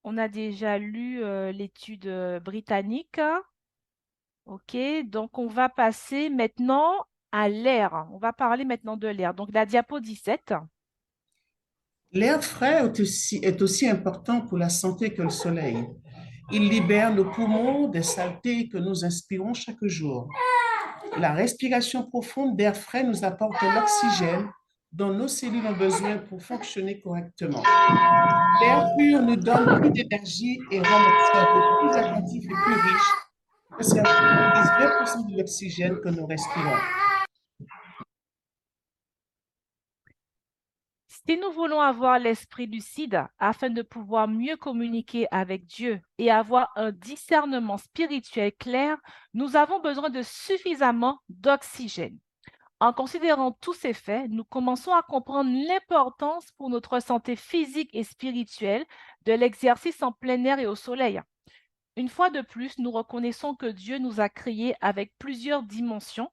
On a déjà lu l'étude britannique. OK, donc on va passer maintenant à l'air. On va parler maintenant de l'air. Donc, la diapo 17. L'air frais est aussi important pour la santé que le soleil. Il libère nos poumons des saletés que nous inspirons chaque jour. La respiration profonde d'air frais nous apporte l'oxygène dont nos cellules ont besoin pour fonctionner correctement. L'air pur nous donne plus d'énergie et rend notre cerveau plus attentif et plus riche. Le cerveau utilise 20% de l'oxygène que nous respirons. Si nous voulons avoir l'esprit lucide afin de pouvoir mieux communiquer avec Dieu et avoir un discernement spirituel clair, nous avons besoin de suffisamment d'oxygène. En considérant tous ces faits, nous commençons à comprendre l'importance pour notre santé physique et spirituelle de l'exercice en plein air et au soleil. Une fois de plus, nous reconnaissons que Dieu nous a créés avec plusieurs dimensions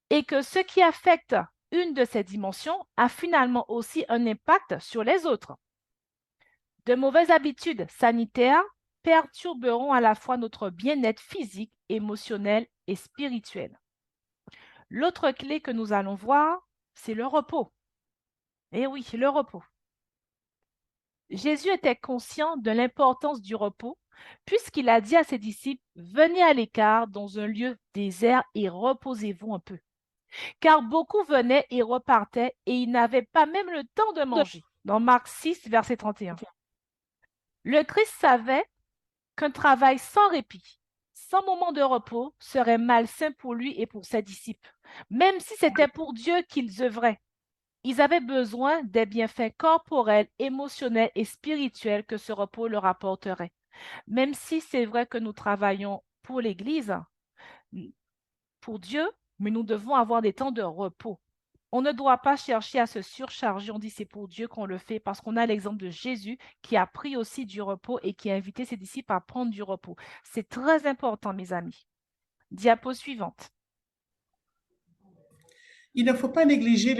et que ce qui affecte une de ces dimensions a finalement aussi un impact sur les autres. De mauvaises habitudes sanitaires perturberont à la fois notre bien-être physique, émotionnel et spirituel. L'autre clé que nous allons voir, c'est le repos. Eh oui, le repos. Jésus était conscient de l'importance du repos puisqu'il a dit à ses disciples, « Venez à l'écart dans un lieu désert et reposez-vous un peu. » Car beaucoup venaient et repartaient et ils n'avaient pas même le temps de manger. Dans Marc 6, verset 31. Le Christ savait qu'un travail sans répit, sans moment de repos, serait malsain pour lui et pour ses disciples, même si c'était pour Dieu qu'ils œuvraient. Ils avaient besoin des bienfaits corporels, émotionnels et spirituels que ce repos leur apporterait. Même si c'est vrai que nous travaillons pour l'Église, pour Dieu, mais nous devons avoir des temps de repos. On ne doit pas chercher à se surcharger. On dit c'est pour Dieu qu'on le fait parce qu'on a l'exemple de Jésus qui a pris aussi du repos et qui a invité ses disciples à prendre du repos. C'est très important, mes amis. Diapo suivante. Il ne faut pas négliger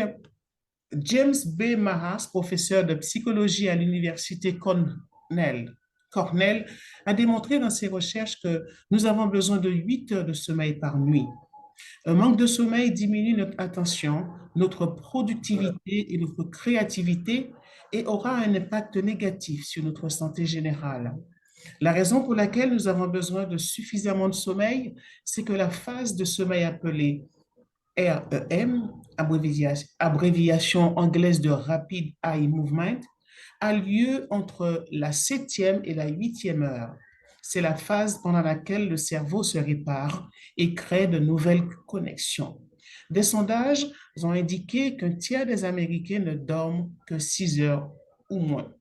James B. Maras, professeur de psychologie à l'université Cornell, a démontré dans ses recherches que nous avons besoin de 8 heures de sommeil par nuit. Un manque de sommeil diminue notre attention, notre productivité et notre créativité et aura un impact négatif sur notre santé générale. La raison pour laquelle nous avons besoin de suffisamment de sommeil, c'est que la phase de sommeil appelée REM, abréviation anglaise de Rapid Eye Movement, a lieu entre la 7e et la 8e heure. C'est la phase pendant laquelle le cerveau se répare et crée de nouvelles connexions. Des sondages ont indiqué qu'un tiers des Américains ne dorment que 6 heures ou moins.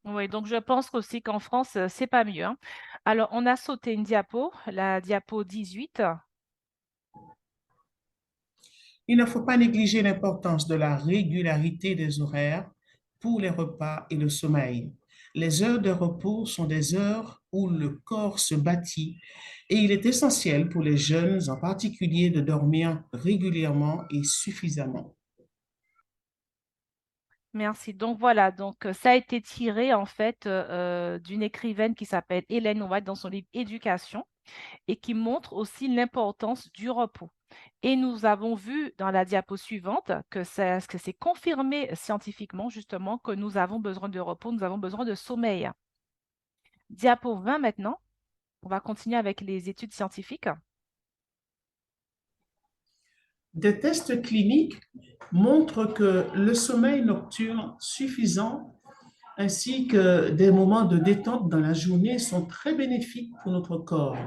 Oui, donc je pense aussi qu'en France, c'est pas mieux, hein. Alors, on a sauté une diapo, la diapo 18. Il ne faut pas négliger l'importance de la régularité des horaires pour les repas et le sommeil. Les heures de repos sont des heures où le corps se bâtit et il est essentiel pour les jeunes en particulier de dormir régulièrement et suffisamment. Merci. Donc voilà, donc ça a été tiré en fait d'une écrivaine qui s'appelle Ellen White dans son livre Éducation et qui montre aussi l'importance du repos. Et nous avons vu dans la diapo suivante que c'est confirmé scientifiquement justement que nous avons besoin de repos, nous avons besoin de sommeil. Diapo 20 maintenant, on va continuer avec les études scientifiques. Des tests cliniques montrent que le sommeil nocturne suffisant ainsi que des moments de détente dans la journée sont très bénéfiques pour notre corps.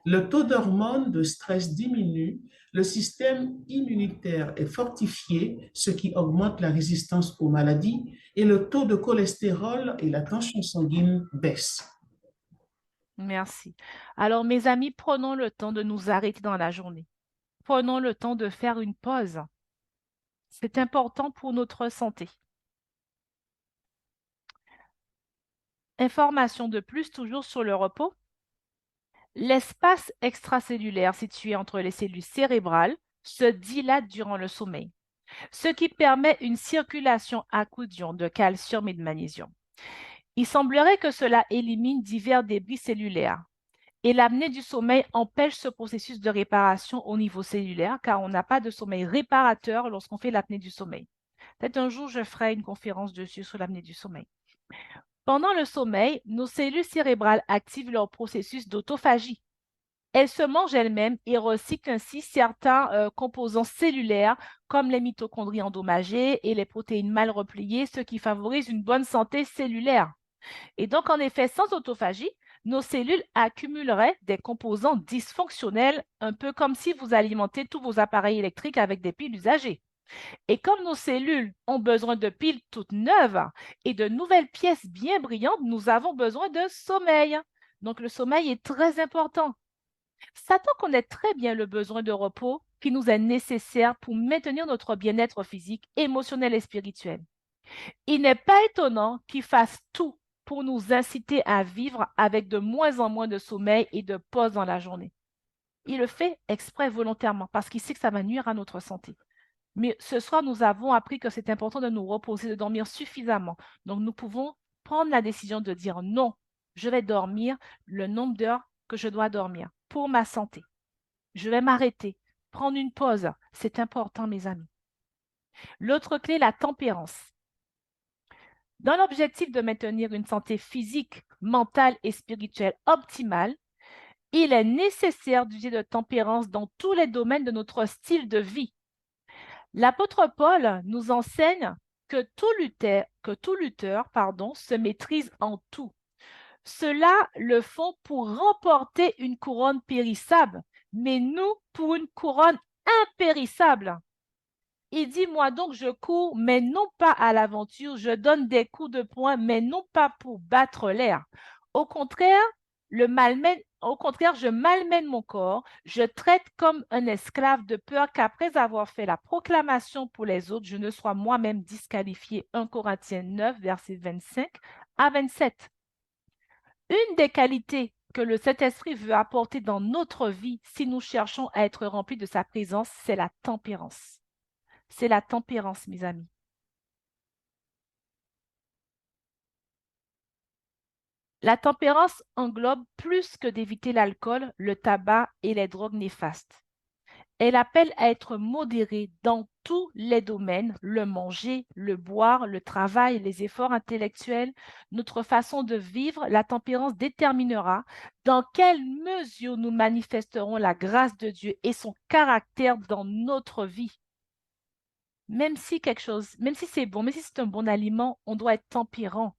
Le taux d'hormones de stress diminue, le système immunitaire est fortifié, ce qui augmente la résistance aux maladies, et le taux de cholestérol et la tension sanguine baissent. Merci. Alors mes amis, prenons le temps de nous arrêter dans la journée. Prenons le temps de faire une pause. C'est important pour notre santé. Information de plus, toujours sur le repos. L'espace extracellulaire situé entre les cellules cérébrales se dilate durant le sommeil, ce qui permet une circulation accrue d'ions de calcium et de magnésium. Il semblerait que cela élimine divers débris cellulaires. Et l'apnée du sommeil empêche ce processus de réparation au niveau cellulaire car on n'a pas de sommeil réparateur lorsqu'on fait l'apnée du sommeil. Peut-être un jour, je ferai une conférence dessus sur l'apnée du sommeil. Pendant le sommeil, nos cellules cérébrales activent leur processus d'autophagie. Elles se mangent elles-mêmes et recyclent ainsi certains composants cellulaires comme les mitochondries endommagées et les protéines mal repliées, ce qui favorise une bonne santé cellulaire. Et donc, en effet, sans autophagie, nos cellules accumuleraient des composants dysfonctionnels, un peu comme si vous alimentez tous vos appareils électriques avec des piles usagées. Et comme nos cellules ont besoin de piles toutes neuves et de nouvelles pièces bien brillantes, nous avons besoin de sommeil. Donc, le sommeil est très important. Satan connaît très bien le besoin de repos qui nous est nécessaire pour maintenir notre bien-être physique, émotionnel et spirituel. Il n'est pas étonnant qu'il fasse tout pour nous inciter à vivre avec de moins en moins de sommeil et de pause dans la journée. Il le fait exprès volontairement parce qu'il sait que ça va nuire à notre santé. Mais ce soir, nous avons appris que c'est important de nous reposer, de dormir suffisamment. Donc, nous pouvons prendre la décision de dire non, je vais dormir le nombre d'heures que je dois dormir pour ma santé. Je vais m'arrêter, prendre une pause. C'est important, mes amis. L'autre clé, la tempérance. Dans l'objectif de maintenir une santé physique, mentale et spirituelle optimale, il est nécessaire d'user de tempérance dans tous les domaines de notre style de vie. L'apôtre Paul nous enseigne que tout lutteur se maîtrise en tout. Ceux-là le font pour remporter une couronne périssable, mais nous pour une couronne impérissable. Il dit, moi donc je cours, mais non pas à l'aventure, je donne des coups de poing, mais non pas pour battre l'air. Au contraire, je malmène mon corps, je traite comme un esclave de peur qu'après avoir fait la proclamation pour les autres, je ne sois moi-même disqualifié. 1 Corinthiens 9, versets 25 à 27. Une des qualités que le Saint-Esprit veut apporter dans notre vie si nous cherchons à être remplis de sa présence, c'est la tempérance. C'est la tempérance, mes amis. La tempérance englobe plus que d'éviter l'alcool, le tabac et les drogues néfastes. Elle appelle à être modéré dans tous les domaines, le manger, le boire, le travail, les efforts intellectuels, notre façon de vivre. La tempérance déterminera dans quelle mesure nous manifesterons la grâce de Dieu et son caractère dans notre vie. Même si c'est bon, même si c'est un bon aliment, on doit être tempérant.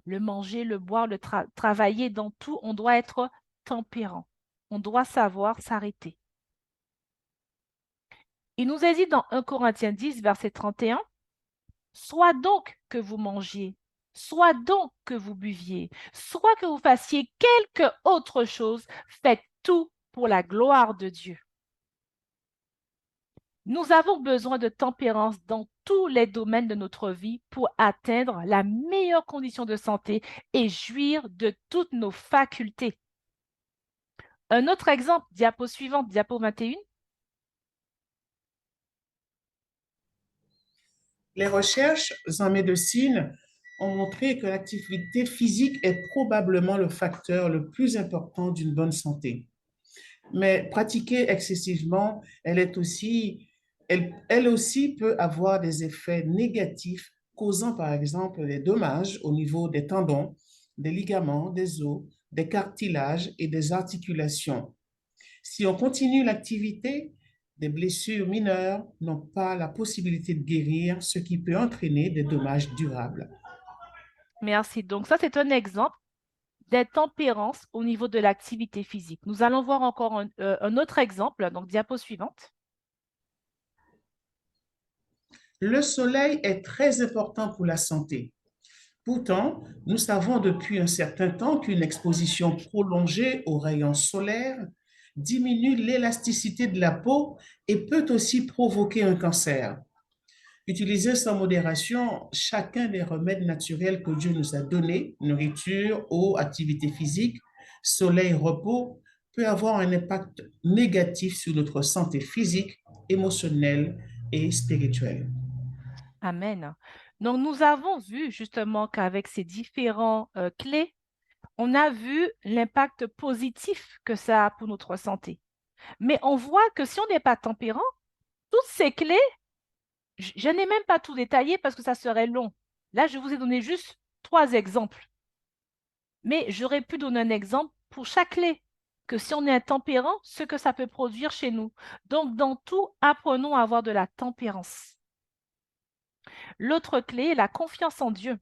Le manger, le boire, le travailler, dans tout, on doit être tempérant. On doit savoir s'arrêter. Il nous est dit dans 1 Corinthiens 10, verset 31, « Soit donc que vous mangiez, soit donc que vous buviez, soit que vous fassiez quelque autre chose, faites tout pour la gloire de Dieu. » Nous avons besoin de tempérance dans tous les domaines de notre vie pour atteindre la meilleure condition de santé et jouir de toutes nos facultés. Un autre exemple, diapo suivante, diapo 21. Les recherches en médecine ont montré que l'activité physique est probablement le facteur le plus important d'une bonne santé. Mais pratiquée excessivement, elle aussi peut avoir des effets négatifs, causant par exemple des dommages au niveau des tendons, des ligaments, des os, des cartilages et des articulations. Si on continue l'activité, des blessures mineures n'ont pas la possibilité de guérir, ce qui peut entraîner des dommages durables. Merci. Donc ça, c'est un exemple d'intempérance au niveau de l'activité physique. Nous allons voir encore un autre exemple, donc diapo suivante. Le soleil est très important pour la santé. Pourtant, nous savons depuis un certain temps qu'une exposition prolongée aux rayons solaires diminue l'élasticité de la peau et peut aussi provoquer un cancer. Utiliser sans modération chacun des remèdes naturels que Dieu nous a donnés, nourriture, eau, activité physique, soleil, repos, peut avoir un impact négatif sur notre santé physique, émotionnelle et spirituelle. Amen. Donc, nous avons vu justement qu'avec ces différents clés, on a vu l'impact positif que ça a pour notre santé. Mais on voit que si on n'est pas tempérant, toutes ces clés, je n'ai même pas tout détaillé parce que ça serait long. Là, je vous ai donné juste 3 exemples. Mais j'aurais pu donner un exemple pour chaque clé, que si on est intempérant, ce que ça peut produire chez nous. Donc, dans tout, apprenons à avoir de la tempérance. L'autre clé est la confiance en Dieu.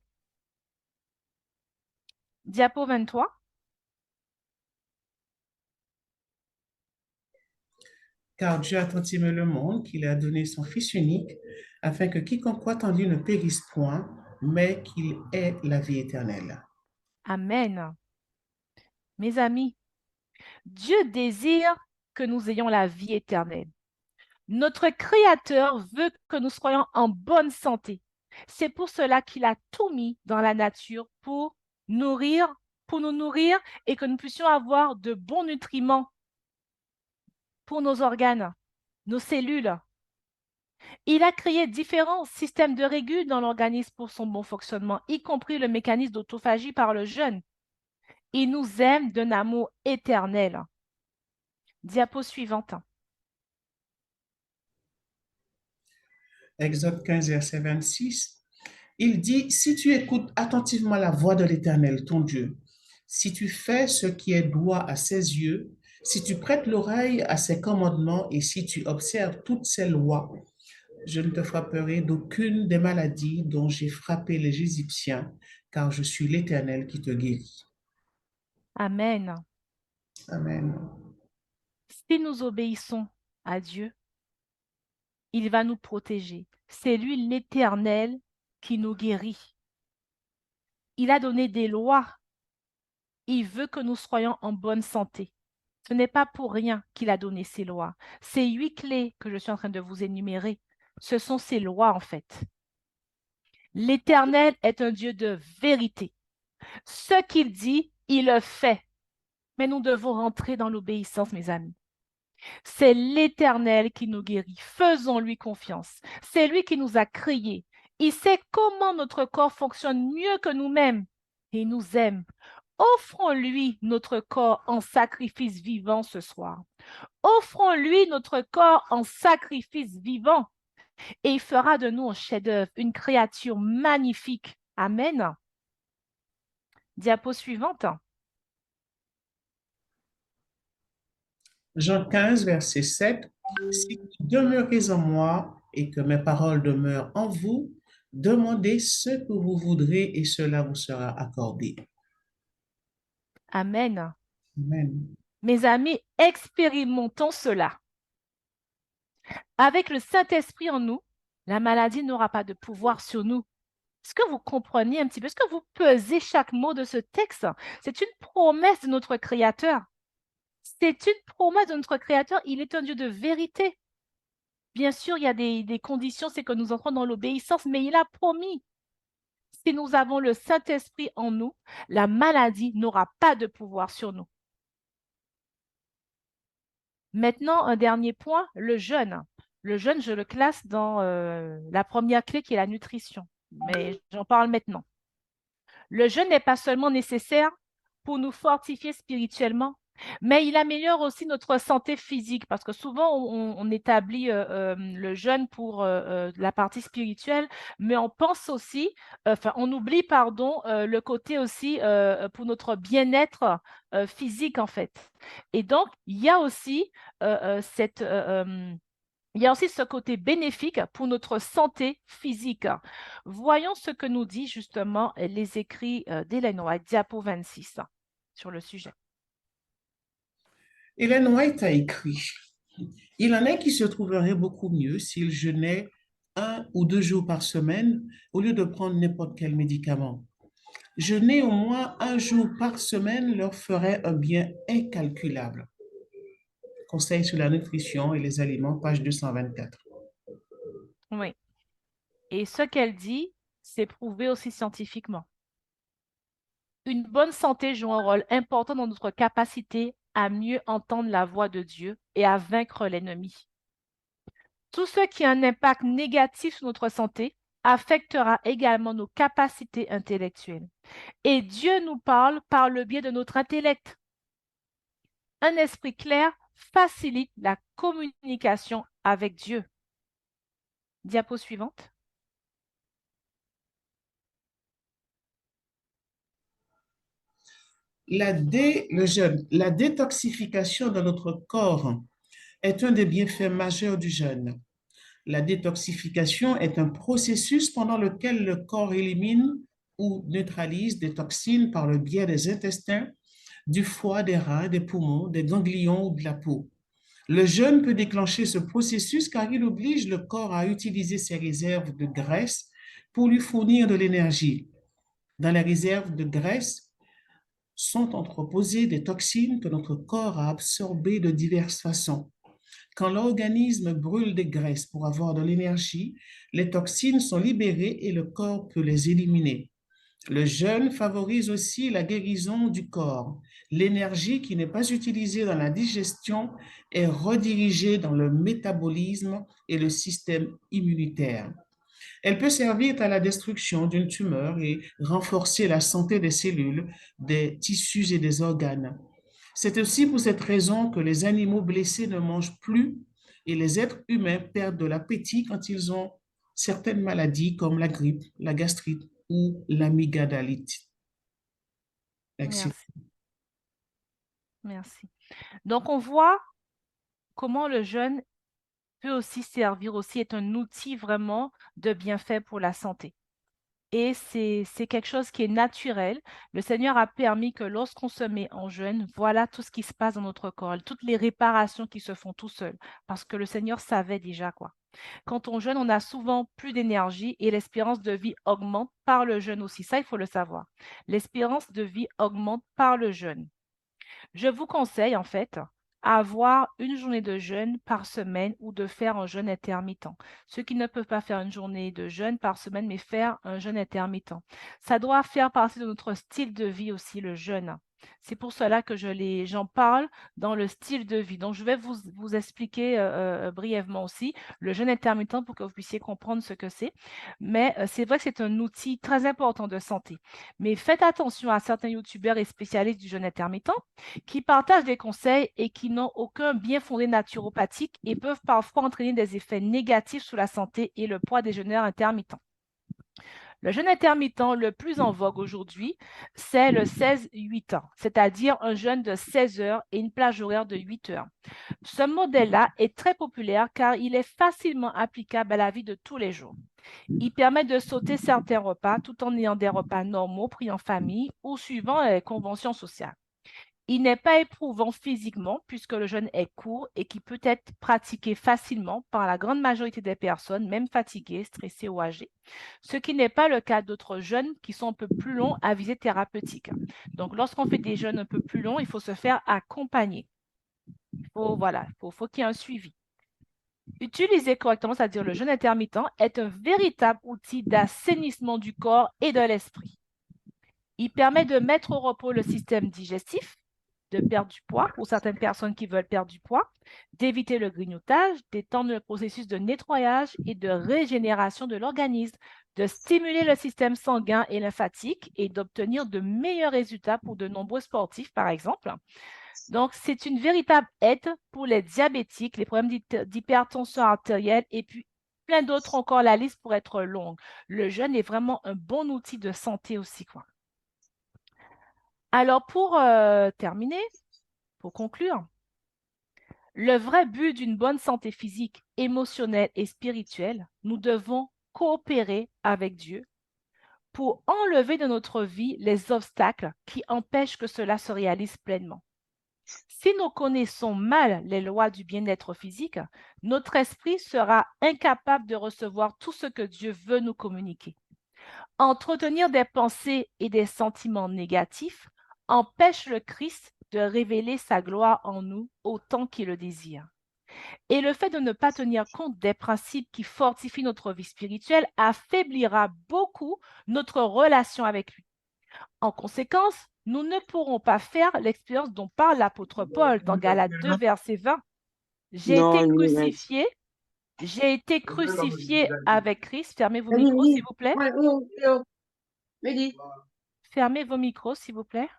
Diapo 23. Car Dieu a tant aimé le monde qu'il a donné son Fils unique, afin que quiconque croit en lui ne périsse point, mais qu'il ait la vie éternelle. Amen. Mes amis, Dieu désire que nous ayons la vie éternelle. Notre Créateur veut que nous soyons en bonne santé. C'est pour cela qu'il a tout mis dans la nature pour nous nourrir et que nous puissions avoir de bons nutriments pour nos organes, nos cellules. Il a créé différents systèmes de régule dans l'organisme pour son bon fonctionnement, y compris le mécanisme d'autophagie par le jeûne. Il nous aime d'un amour éternel. Diapo suivante. Exode 15, verset 26. Il dit, si tu écoutes attentivement la voix de l'Éternel, ton Dieu, si tu fais ce qui est droit à ses yeux, si tu prêtes l'oreille à ses commandements et si tu observes toutes ses lois, je ne te frapperai d'aucune des maladies dont j'ai frappé les Égyptiens, car je suis l'Éternel qui te guérit. Amen. Amen. Si nous obéissons à Dieu, il va nous protéger. C'est lui l'Éternel qui nous guérit. Il a donné des lois. Il veut que nous soyons en bonne santé. Ce n'est pas pour rien qu'il a donné ces lois. Ces 8 clés que je suis en train de vous énumérer, ce sont ces lois en fait. L'Éternel est un Dieu de vérité. Ce qu'il dit, il le fait. Mais nous devons rentrer dans l'obéissance, mes amis. C'est l'Éternel qui nous guérit. Faisons-lui confiance. C'est lui qui nous a créés. Il sait comment notre corps fonctionne mieux que nous-mêmes. Et il nous aime. Offrons-lui notre corps en sacrifice vivant ce soir. Offrons-lui notre corps en sacrifice vivant et il fera de nous un chef-d'œuvre, une créature magnifique. Amen. Diapo suivante. Jean 15, verset 7. Si vous demeurez en moi et que mes paroles demeurent en vous, demandez ce que vous voudrez et cela vous sera accordé. Amen. Amen. Mes amis, expérimentons cela. Avec le Saint-Esprit en nous, la maladie n'aura pas de pouvoir sur nous. Est-ce que vous comprenez un petit peu? Est-ce que vous pesez chaque mot de ce texte? C'est une promesse de notre Créateur. C'est une promesse de notre Créateur. Il est un Dieu de vérité. Bien sûr, il y a des conditions, c'est que nous entrons dans l'obéissance, mais il a promis. Si nous avons le Saint-Esprit en nous, la maladie n'aura pas de pouvoir sur nous. Maintenant, un dernier point, le jeûne. Le jeûne, je le classe dans la première clé qui est la nutrition. Mais j'en parle maintenant. Le jeûne n'est pas seulement nécessaire pour nous fortifier spirituellement, mais il améliore aussi notre santé physique parce que souvent on établit le jeûne pour la partie spirituelle, mais on pense aussi, on oublie, pardon, le côté aussi pour notre bien-être physique en fait. Et donc, il y a aussi il y a aussi ce côté bénéfique pour notre santé physique. Voyons ce que nous dit justement les écrits d'Ellen White, diapo 26, sur le sujet. Ellen White a écrit, il en est qui se trouveraient beaucoup mieux s'ils jeûnaient 1 ou 2 jours par semaine au lieu de prendre n'importe quel médicament. Jeûner au moins 1 jour par semaine leur ferait un bien incalculable. Conseil sur la nutrition et les aliments, page 224. Oui. Et ce qu'elle dit, c'est prouvé aussi scientifiquement. Une bonne santé joue un rôle important dans notre capacité à mieux entendre la voix de Dieu et à vaincre l'ennemi. Tout ce qui a un impact négatif sur notre santé affectera également nos capacités intellectuelles. Et Dieu nous parle par le biais de notre intellect. Un esprit clair facilite la communication avec Dieu. Diapo suivante. Le jeûne, la détoxification de notre corps est un des bienfaits majeurs du jeûne. La détoxification est un processus pendant lequel le corps élimine ou neutralise des toxines par le biais des intestins, du foie, des reins, des poumons, des ganglions ou de la peau. Le jeûne peut déclencher ce processus car il oblige le corps à utiliser ses réserves de graisse pour lui fournir de l'énergie. Dans les réserves de graisse sont entreposées des toxines que notre corps a absorbées de diverses façons. Quand l'organisme brûle des graisses pour avoir de l'énergie, les toxines sont libérées et le corps peut les éliminer. Le jeûne favorise aussi la guérison du corps. L'énergie qui n'est pas utilisée dans la digestion est redirigée dans le métabolisme et le système immunitaire. Elle peut servir à la destruction d'une tumeur et renforcer la santé des cellules, des tissus et des organes. C'est aussi pour cette raison que les animaux blessés ne mangent plus et les êtres humains perdent de l'appétit quand ils ont certaines maladies comme la grippe, la gastrite ou l'amygdalite. Merci. Merci. Donc, on voit comment le jeûne peut aussi servir, aussi est un outil vraiment de bienfait pour la santé. Et c'est quelque chose qui est naturel. Le Seigneur a permis que lorsqu'on se met en jeûne, voilà tout ce qui se passe dans notre corps, toutes les réparations qui se font tout seuls, parce que le Seigneur savait déjà quoi. Quand on jeûne, on a souvent plus d'énergie et l'espérance de vie augmente par le jeûne aussi. Ça, il faut le savoir. L'espérance de vie augmente par le jeûne. Je vous conseille en fait avoir une journée de jeûne par semaine ou de faire un jeûne intermittent. Ceux qui ne peuvent pas faire une journée de jeûne par semaine, mais faire un jeûne intermittent. Ça doit faire partie de notre style de vie aussi, le jeûne. C'est pour cela que j'en parle dans le style de vie. Donc, je vais vous expliquer brièvement aussi le jeûne intermittent pour que vous puissiez comprendre ce que c'est. Mais c'est vrai que c'est un outil très important de santé. Mais faites attention à certains youtubeurs et spécialistes du jeûne intermittent qui partagent des conseils et qui n'ont aucun bien fondé naturopathique et peuvent parfois entraîner des effets négatifs sur la santé et le poids des jeûneurs intermittents. Le jeûne intermittent le plus en vogue aujourd'hui, c'est le 16-8 ans, c'est-à-dire un jeûne de 16 heures et une plage horaire de 8 heures. Ce modèle-là est très populaire car il est facilement applicable à la vie de tous les jours. Il permet de sauter certains repas tout en ayant des repas normaux pris en famille ou suivant les conventions sociales. Il n'est pas éprouvant physiquement puisque le jeûne est court et qui peut être pratiqué facilement par la grande majorité des personnes, même fatiguées, stressées ou âgées, ce qui n'est pas le cas d'autres jeûnes qui sont un peu plus longs à visée thérapeutique. Donc, lorsqu'on fait des jeûnes un peu plus longs, il faut se faire accompagner. Faut qu'il y ait un suivi. Utiliser correctement, c'est-à-dire le jeûne intermittent, est un véritable outil d'assainissement du corps et de l'esprit. Il permet de mettre au repos le système digestif, de perdre du poids pour certaines personnes qui veulent perdre du poids, d'éviter le grignotage, d'étendre le processus de nettoyage et de régénération de l'organisme, de stimuler le système sanguin et lymphatique et d'obtenir de meilleurs résultats pour de nombreux sportifs, par exemple. Donc, c'est une véritable aide pour les diabétiques, les problèmes d'hypertension artérielle et puis plein d'autres encore. La liste pourrait être longue. Le jeûne est vraiment un bon outil de santé aussi, quoi. Alors, pour terminer, pour conclure, le vrai but d'une bonne santé physique, émotionnelle et spirituelle, nous devons coopérer avec Dieu pour enlever de notre vie les obstacles qui empêchent que cela se réalise pleinement. Si nous connaissons mal les lois du bien-être physique, notre esprit sera incapable de recevoir tout ce que Dieu veut nous communiquer. Entretenir des pensées et des sentiments négatifs empêche le Christ de révéler sa gloire en nous autant qu'il le désire. Et le fait de ne pas tenir compte des principes qui fortifient notre vie spirituelle affaiblira beaucoup notre relation avec lui. En conséquence, nous ne pourrons pas faire l'expérience dont parle l'apôtre Paul dans Galates 2, verset 20. J'ai été crucifié avec Christ. Fermez vos micros, s'il vous plaît. Fermez vos micros, s'il vous plaît.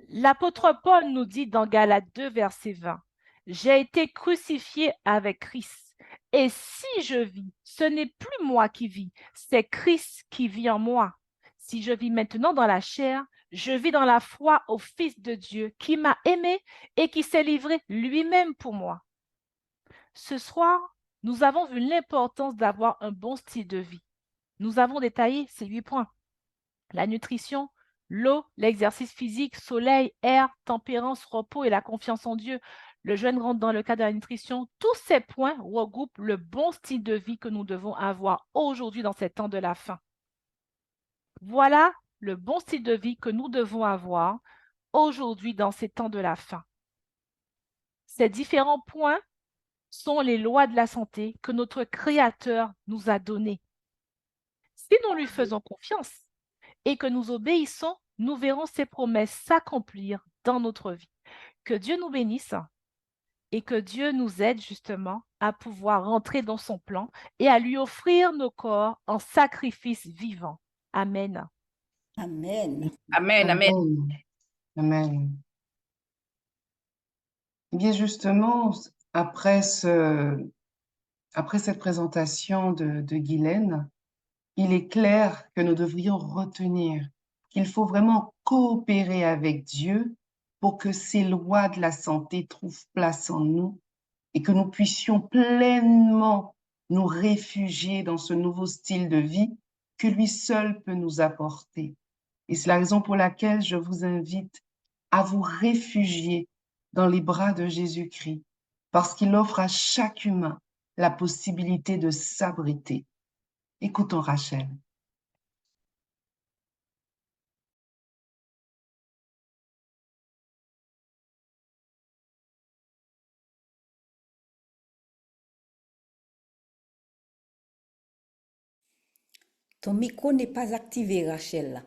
L'apôtre Paul nous dit dans Galates 2, verset 20, « J'ai été crucifié avec Christ. Et si je vis, ce n'est plus moi qui vis, c'est Christ qui vit en moi. Si je vis maintenant dans la chair, je vis dans la foi au Fils de Dieu qui m'a aimé et qui s'est livré lui-même pour moi. » Ce soir, nous avons vu l'importance d'avoir un bon style de vie. Nous avons détaillé ces 8 points. La nutrition, l'eau, l'exercice physique, soleil, air, tempérance, repos et la confiance en Dieu. Le jeûne rentre dans le cadre de la nutrition. Tous ces points regroupent le bon style de vie que nous devons avoir aujourd'hui dans ces temps de la fin. Voilà le bon style de vie que nous devons avoir aujourd'hui dans ces temps de la fin. Ces différents points sont les lois de la santé que notre Créateur nous a données. Si nous lui faisons confiance et que nous obéissons, nous verrons ses promesses s'accomplir dans notre vie. Que Dieu nous bénisse et que Dieu nous aide justement à pouvoir rentrer dans son plan et à lui offrir nos corps en sacrifice vivant. Amen. Amen. Amen, amen. Amen. Eh bien justement, après cette présentation de Guylaine, il est clair que nous devrions retenir qu'il faut vraiment coopérer avec Dieu pour que ces lois de la santé trouvent place en nous et que nous puissions pleinement nous réfugier dans ce nouveau style de vie que lui seul peut nous apporter. Et c'est la raison pour laquelle je vous invite à vous réfugier dans les bras de Jésus-Christ, parce qu'il offre à chaque humain la possibilité de s'abriter. Écoutons Rachel. Ton micro n'est pas activé, Rachel.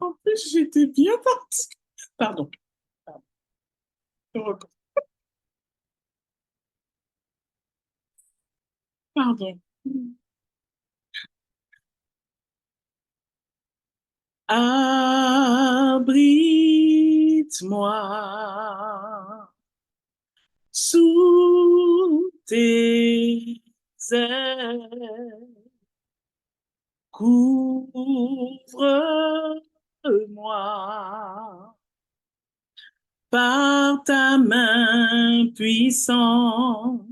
En plus, j'étais bien partie. Pardon. Pardon. Je recommence. Pardon. Abrite-moi sous tes ailes, couvre-moi par ta main puissante,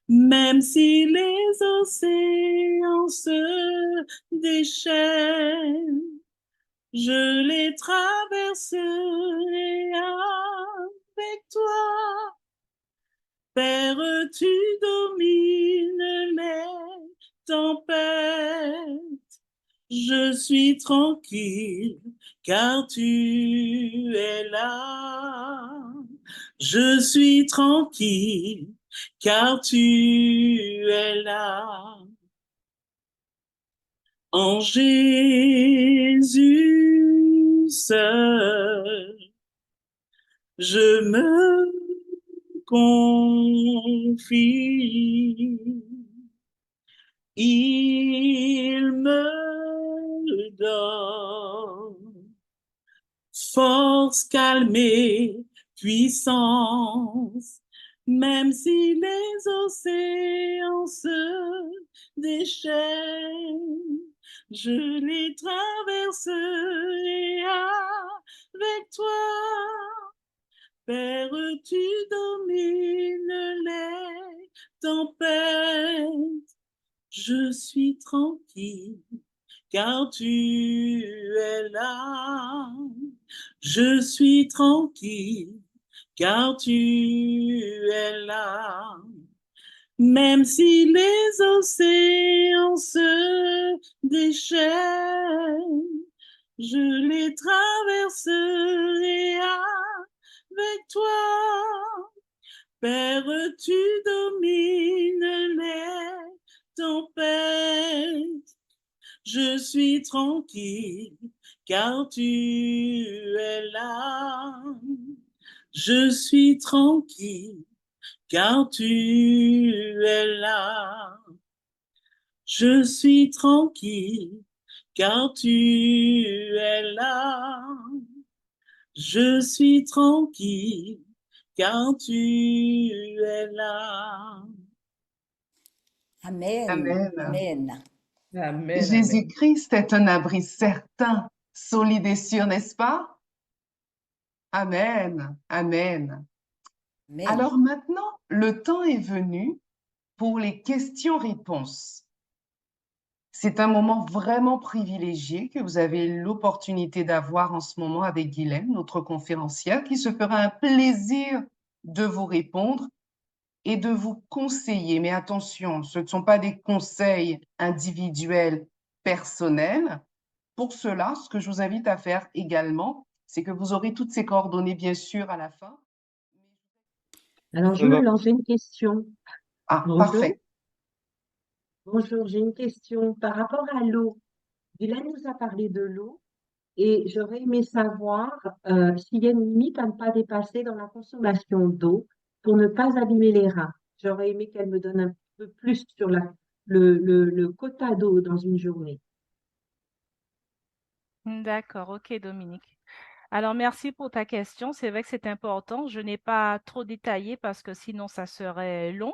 même si les océans se déchaînent, je les traverserai avec toi. Père, tu domines les tempêtes. Je suis tranquille car tu es là. Je suis tranquille car tu es là. En Jésus seul, je me confie. Il me donne force, calme et puissance, même si les océans se déchaînent, je les traverserai avec toi. Père, tu domines les tempêtes, je suis tranquille car tu es là. Je suis tranquille car tu es là. Même si les océans se déchaînent, je les traverserai avec toi. Père, tu domines les tempêtes. Je suis tranquille car tu es là. Je suis tranquille car tu es là. Je suis tranquille car tu es là. Je suis tranquille car tu es là. Amen. Amen. Amen. Amen, amen. Jésus-Christ est un abri certain, solide et sûr, n'est-ce pas? Amen. Amen. Amen. Alors maintenant, le temps est venu pour les questions-réponses. C'est un moment vraiment privilégié que vous avez l'opportunité d'avoir en ce moment avec Guylaine, notre conférencière, qui se fera un plaisir de vous répondre et de vous conseiller. Mais attention, ce ne sont pas des conseils individuels, personnels. Pour cela, ce que je vous invite à faire également, c'est que vous aurez toutes ces coordonnées, bien sûr, à la fin. Alors, je me lance, j'ai une question. Ah, Bonjour. parfait. Bonjour, j'ai une question par rapport à l'eau. Guylaine nous a parlé de l'eau et j'aurais aimé savoir s'il y a une limite à ne pas dépasser dans la consommation d'eau pour ne pas abîmer les reins. J'aurais aimé qu'elle me donne un peu plus sur le quota d'eau dans une journée. D'accord, ok Dominique. Alors merci pour ta question. C'est vrai que c'est important. Je n'ai pas trop détaillé parce que sinon ça serait long.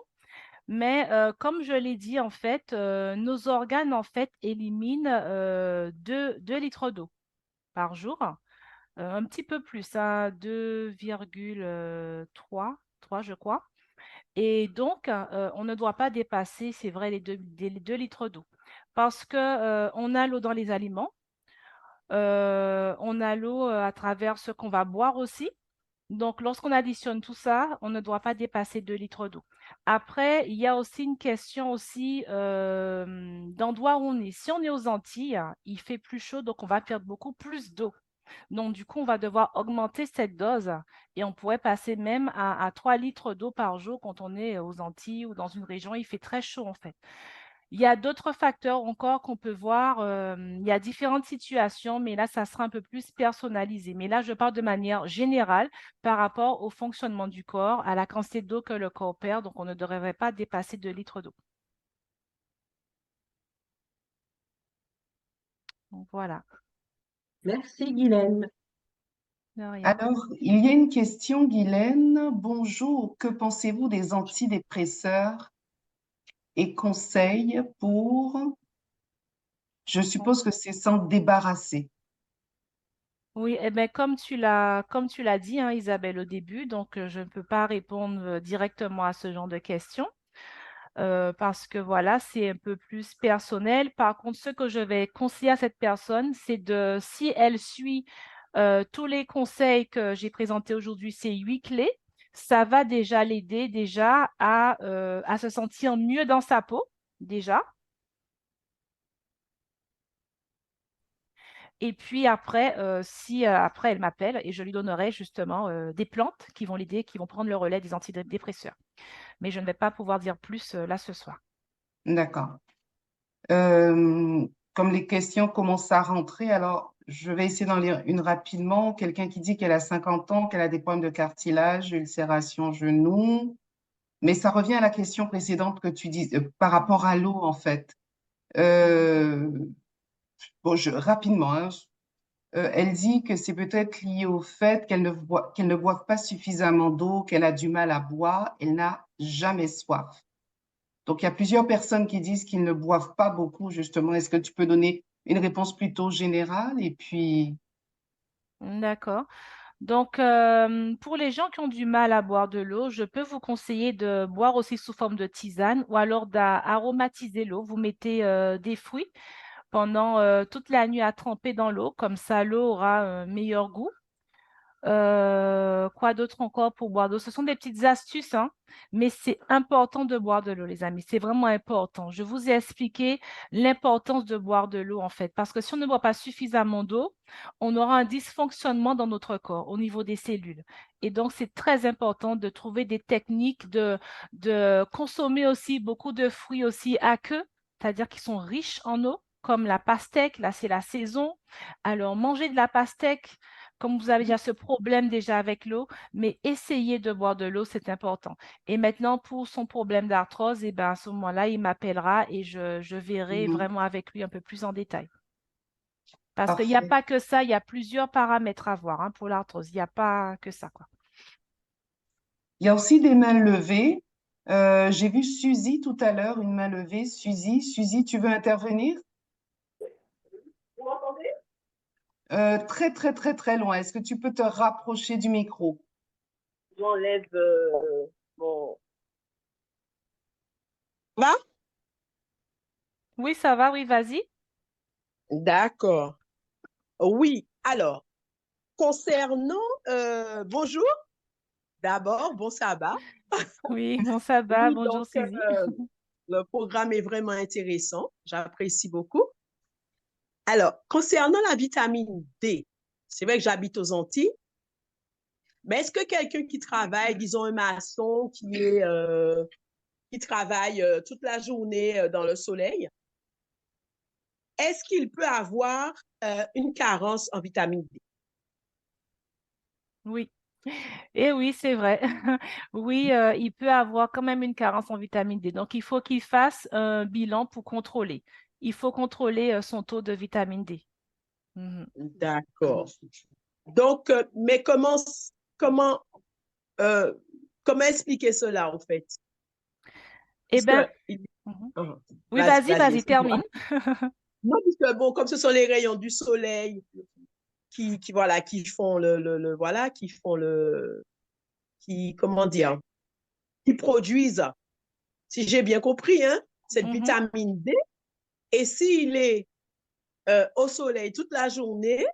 Mais comme je l'ai dit, en fait, nos organes en fait éliminent 2 litres d'eau par jour. Un petit peu plus, à 2,3 3 je crois. Et donc, on ne doit pas dépasser, c'est vrai, les 2 litres d'eau. Parce que on a l'eau dans les aliments, on a l'eau à travers ce qu'on va boire aussi. Donc, lorsqu'on additionne tout ça, on ne doit pas dépasser 2 litres d'eau. Après, il y a aussi une question aussi d'endroit où on est. Si on est aux Antilles, il fait plus chaud, donc on va perdre beaucoup plus d'eau. Donc, du coup, on va devoir augmenter cette dose et on pourrait passer même à 3 litres d'eau par jour quand on est aux Antilles ou dans une région, il fait très chaud en fait. Il y a d'autres facteurs encore qu'on peut voir. Il y a différentes situations, mais là, ça sera un peu plus personnalisé. Mais là, je parle de manière générale par rapport au fonctionnement du corps, à la quantité d'eau que le corps perd. Donc, on ne devrait pas dépasser 2 litres d'eau. Donc, voilà. Merci, Guylaine. De rien. Alors, il y a une question, Guylaine. Bonjour, que pensez-vous des antidépresseurs et conseils pour, je suppose que c'est s'en débarrasser. Oui, eh ben, comme tu l'as dit, hein, Isabelle, au début, donc je ne peux pas répondre directement à ce genre de questions parce que voilà, c'est un peu plus personnel. Par contre, ce que je vais conseiller à cette personne, c'est de, si elle suit tous les conseils que j'ai présentés aujourd'hui, ces 8 clés, ça va déjà l'aider déjà à se sentir mieux dans sa peau, déjà. Et puis après, si après elle m'appelle et je lui donnerai justement des plantes qui vont l'aider, qui vont prendre le relais des antidépresseurs. Mais je ne vais pas pouvoir dire plus là ce soir. D'accord. Comme les questions commencent à rentrer, alors je vais essayer d'en lire une rapidement. Quelqu'un qui dit qu'elle a 50 ans, qu'elle a des problèmes de cartilage, ulcération genou. Mais ça revient à la question précédente que tu dis par rapport à l'eau, en fait. Euh, bon, rapidement, hein, elle dit que c'est peut-être lié au fait qu'elle ne boive pas suffisamment d'eau, qu'elle a du mal à boire, elle n'a jamais soif. Donc, il y a plusieurs personnes qui disent qu'ils ne boivent pas beaucoup, justement. Est-ce que tu peux donner une réponse plutôt générale? Et puis, D'accord. Donc, pour les gens qui ont du mal à boire de l'eau, je peux vous conseiller de boire aussi sous forme de tisane ou alors d'aromatiser l'eau. Vous mettez des fruits pendant toute la nuit à tremper dans l'eau, comme ça l'eau aura un meilleur goût. Quoi d'autre encore pour boire d'eau? Ce sont des petites astuces, hein, mais c'est important de boire de l'eau, les amis. C'est vraiment important. Je vous ai expliqué l'importance de boire de l'eau, en fait, parce que si on ne boit pas suffisamment d'eau, on aura un dysfonctionnement dans notre corps au niveau des cellules. Et donc, c'est très important de trouver des techniques de consommer aussi beaucoup de fruits aussi aqueux, c'est-à-dire qui sont riches en eau, comme la pastèque. Là, c'est la saison. Alors, manger de la pastèque comme vous avez déjà ce problème déjà avec l'eau, mais essayez de boire de l'eau, c'est important. Et maintenant, pour son problème d'arthrose, eh ben, à ce moment-là, il m'appellera et je verrai vraiment avec lui un peu plus en détail. Parce qu'il n'y a parfait. pas que ça, il y a plusieurs paramètres à voir hein, pour l'arthrose. Il n'y a pas que ça, quoi. Il y a aussi des mains levées. J'ai vu Suzy tout à l'heure, une main levée. Suzy, tu veux intervenir? Vous m'entendez? Très, très, très, très loin. Est-ce que tu peux te rapprocher du micro? J'enlève mon... Va? Oui, ça va, oui, vas-y. D'accord. Oui, alors, concernant... bonjour, d'abord, bon sabbat. Oui, bon sabbat, Oui, bonjour donc, Suzy. le programme est vraiment intéressant. J'apprécie beaucoup. Alors, concernant la vitamine D, c'est vrai que j'habite aux Antilles, mais est-ce que quelqu'un qui travaille, disons un maçon qui travaille toute la journée dans le soleil, est-ce qu'il peut avoir une carence en vitamine D? Oui. Et oui, c'est vrai. Oui, il peut avoir quand même une carence en vitamine D. Donc, il faut qu'il fasse un bilan pour contrôler. Il faut contrôler son taux de vitamine D. Mhm. D'accord. Donc, mais comment, euh, comment expliquer cela, en fait? Eh bien, Puisque, oui, vas-y, vas-y, vas-y, excuse-moi. termine. Non, puisque, bon, comme ce sont les rayons du soleil voilà, comment dire, qui produisent, si j'ai bien compris, hein, cette Mhm. vitamine D. Et s'il est au soleil toute la journée,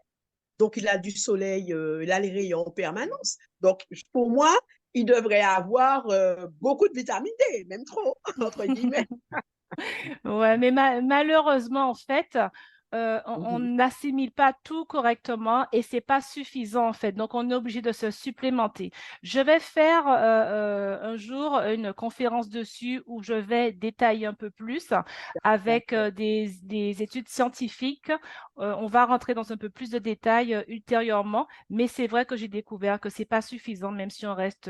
donc il a du soleil, il a les rayons en permanence. Donc, pour moi, il devrait avoir beaucoup de vitamine D, même trop, entre guillemets. Ouais, mais malheureusement, en fait, on n'assimile pas tout correctement et c'est pas suffisant en fait. Donc, on est obligé de se supplémenter. Je vais faire un jour une conférence dessus où je vais détailler un peu plus avec des études scientifiques. On va rentrer dans un peu plus de détails ultérieurement, mais c'est vrai que j'ai découvert que c'est pas suffisant, même si on reste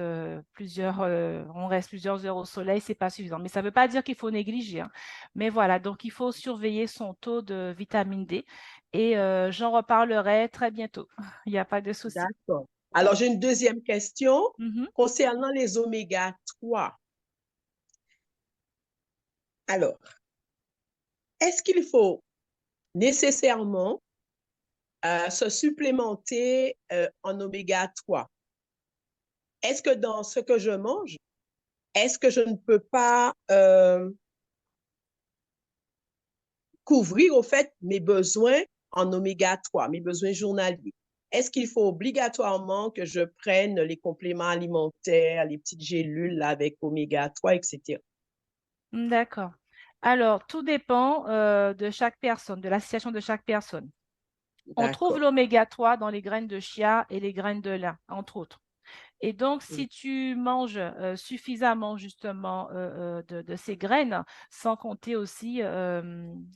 plusieurs heures au soleil, c'est pas suffisant. Mais ça veut pas dire qu'il faut négliger, hein. Mais voilà, donc il faut surveiller son taux de vitamine D et j'en reparlerai très bientôt. Il n'y a pas de souci. D'accord. Alors, j'ai une deuxième question Mhm. concernant les oméga 3. Alors, est-ce qu'il faut nécessairement se supplémenter en oméga 3? Est-ce que dans ce que je mange, est-ce que je ne peux pas couvrir au fait mes besoins en oméga 3, mes besoins journaliers? Est-ce qu'il faut obligatoirement que je prenne les compléments alimentaires, les petites gélules là, avec oméga 3, etc.? D'accord. Alors, tout dépend de chaque personne, de la situation de chaque personne. On trouve D'accord. l'oméga 3 dans les graines de chia et les graines de lin, entre autres. Et donc, si tu manges suffisamment justement de ces graines, sans compter aussi,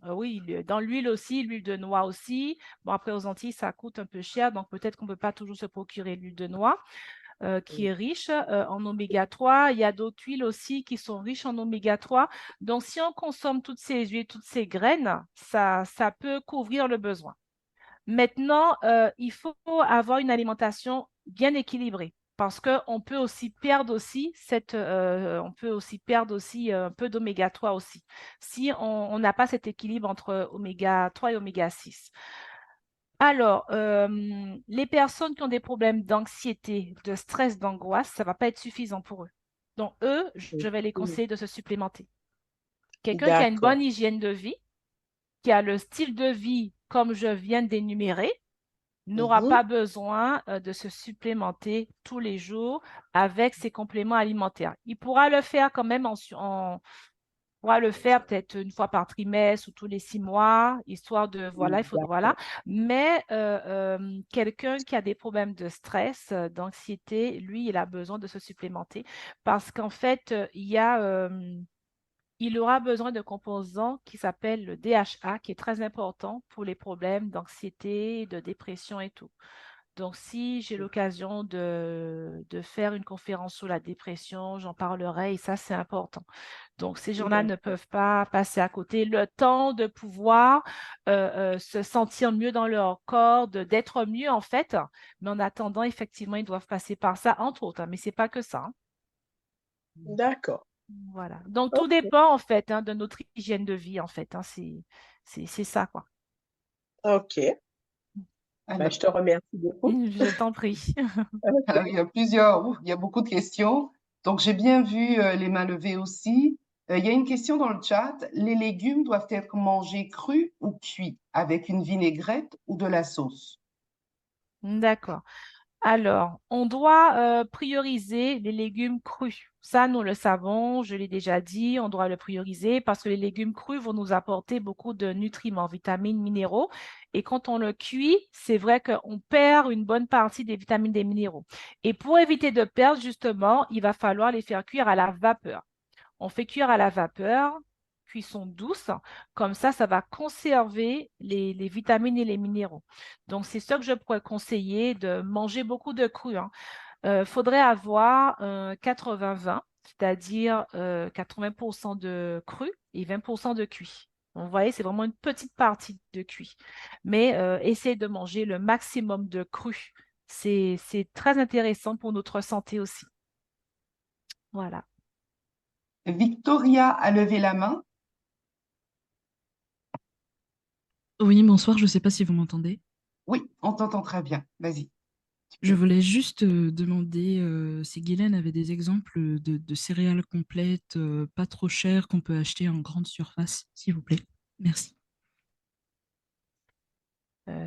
oui, dans l'huile aussi, l'huile de noix aussi. Bon, après, aux Antilles, ça coûte un peu cher, donc peut-être qu'on ne peut pas toujours se procurer l'huile de noix qui est riche en oméga 3. Il y a d'autres huiles aussi qui sont riches en oméga 3. Donc, si on consomme toutes ces huiles, toutes ces graines, ça peut couvrir le besoin. Maintenant, il faut avoir une alimentation bien équilibrée parce qu'on peut aussi perdre aussi un peu d'oméga 3 aussi si on n'a pas cet équilibre entre oméga 3 et oméga 6. Alors, les personnes qui ont des problèmes d'anxiété, de stress, d'angoisse, ça ne va pas être suffisant pour eux. Donc, eux, je vais les conseiller de se supplémenter. Quelqu'un qui a une D'accord. bonne hygiène de vie, qui a le style de vie comme je viens d'énumérer, n'aura pas besoin de se supplémenter tous les jours avec ses compléments alimentaires. Il pourra le faire quand même pourra le faire peut-être une fois par trimestre ou tous les 6 mois, histoire de, voilà, il faut, voilà. Mais quelqu'un qui a des problèmes de stress, d'anxiété, lui, il a besoin de se supplémenter parce qu'en fait, il aura besoin de composants qui s'appellent le DHA, qui est très important pour les problèmes d'anxiété, de dépression et tout. Donc, si j'ai l'occasion de faire une conférence sur la dépression, j'en parlerai et ça, c'est important. Donc, ces gens-là ne peuvent pas passer à côté le temps de pouvoir se sentir mieux dans leur corps, d'être mieux en fait. Mais en attendant, effectivement, ils doivent passer par ça, entre autres, hein, mais ce n'est pas que ça, hein. D'accord. Voilà. Donc, tout OK. dépend en fait hein, de notre hygiène de vie en fait, hein. C'est ça, quoi. OK. Ben, Alors, je te remercie beaucoup. Je t'en prie. alors, il y a beaucoup de questions. Donc, j'ai bien vu les mains levées aussi. Il y a une question dans le chat. Les légumes doivent être mangés crus ou cuits avec une vinaigrette ou de la sauce? D'accord. Alors, on doit prioriser les légumes crus. Ça, nous le savons, je l'ai déjà dit, on doit le prioriser parce que les légumes crus vont nous apporter beaucoup de nutriments, vitamines, minéraux. Et quand on le cuit, c'est vrai qu'on perd une bonne partie des vitamines, des minéraux. Et pour éviter de perdre, justement, il va falloir les faire cuire à la vapeur. On fait cuire à la vapeur, cuisson douce. Comme ça va conserver les vitamines et les minéraux. Donc, c'est ça que je pourrais conseiller, de manger beaucoup de cru, hein. Faudrait avoir 80-20, c'est-à-dire 80% de cru et 20% de cuit. Vous voyez, c'est vraiment une petite partie de cuit. Mais essayez de manger le maximum de cru. C'est très intéressant pour notre santé aussi. Voilà. Victoria a levé la main. Oui, bonsoir, je ne sais pas si vous m'entendez. Oui, on t'entend très bien. Vas-y. Je voulais juste demander si Guylaine avait des exemples de céréales complètes, pas trop chères, qu'on peut acheter en grande surface, s'il vous plaît. Merci.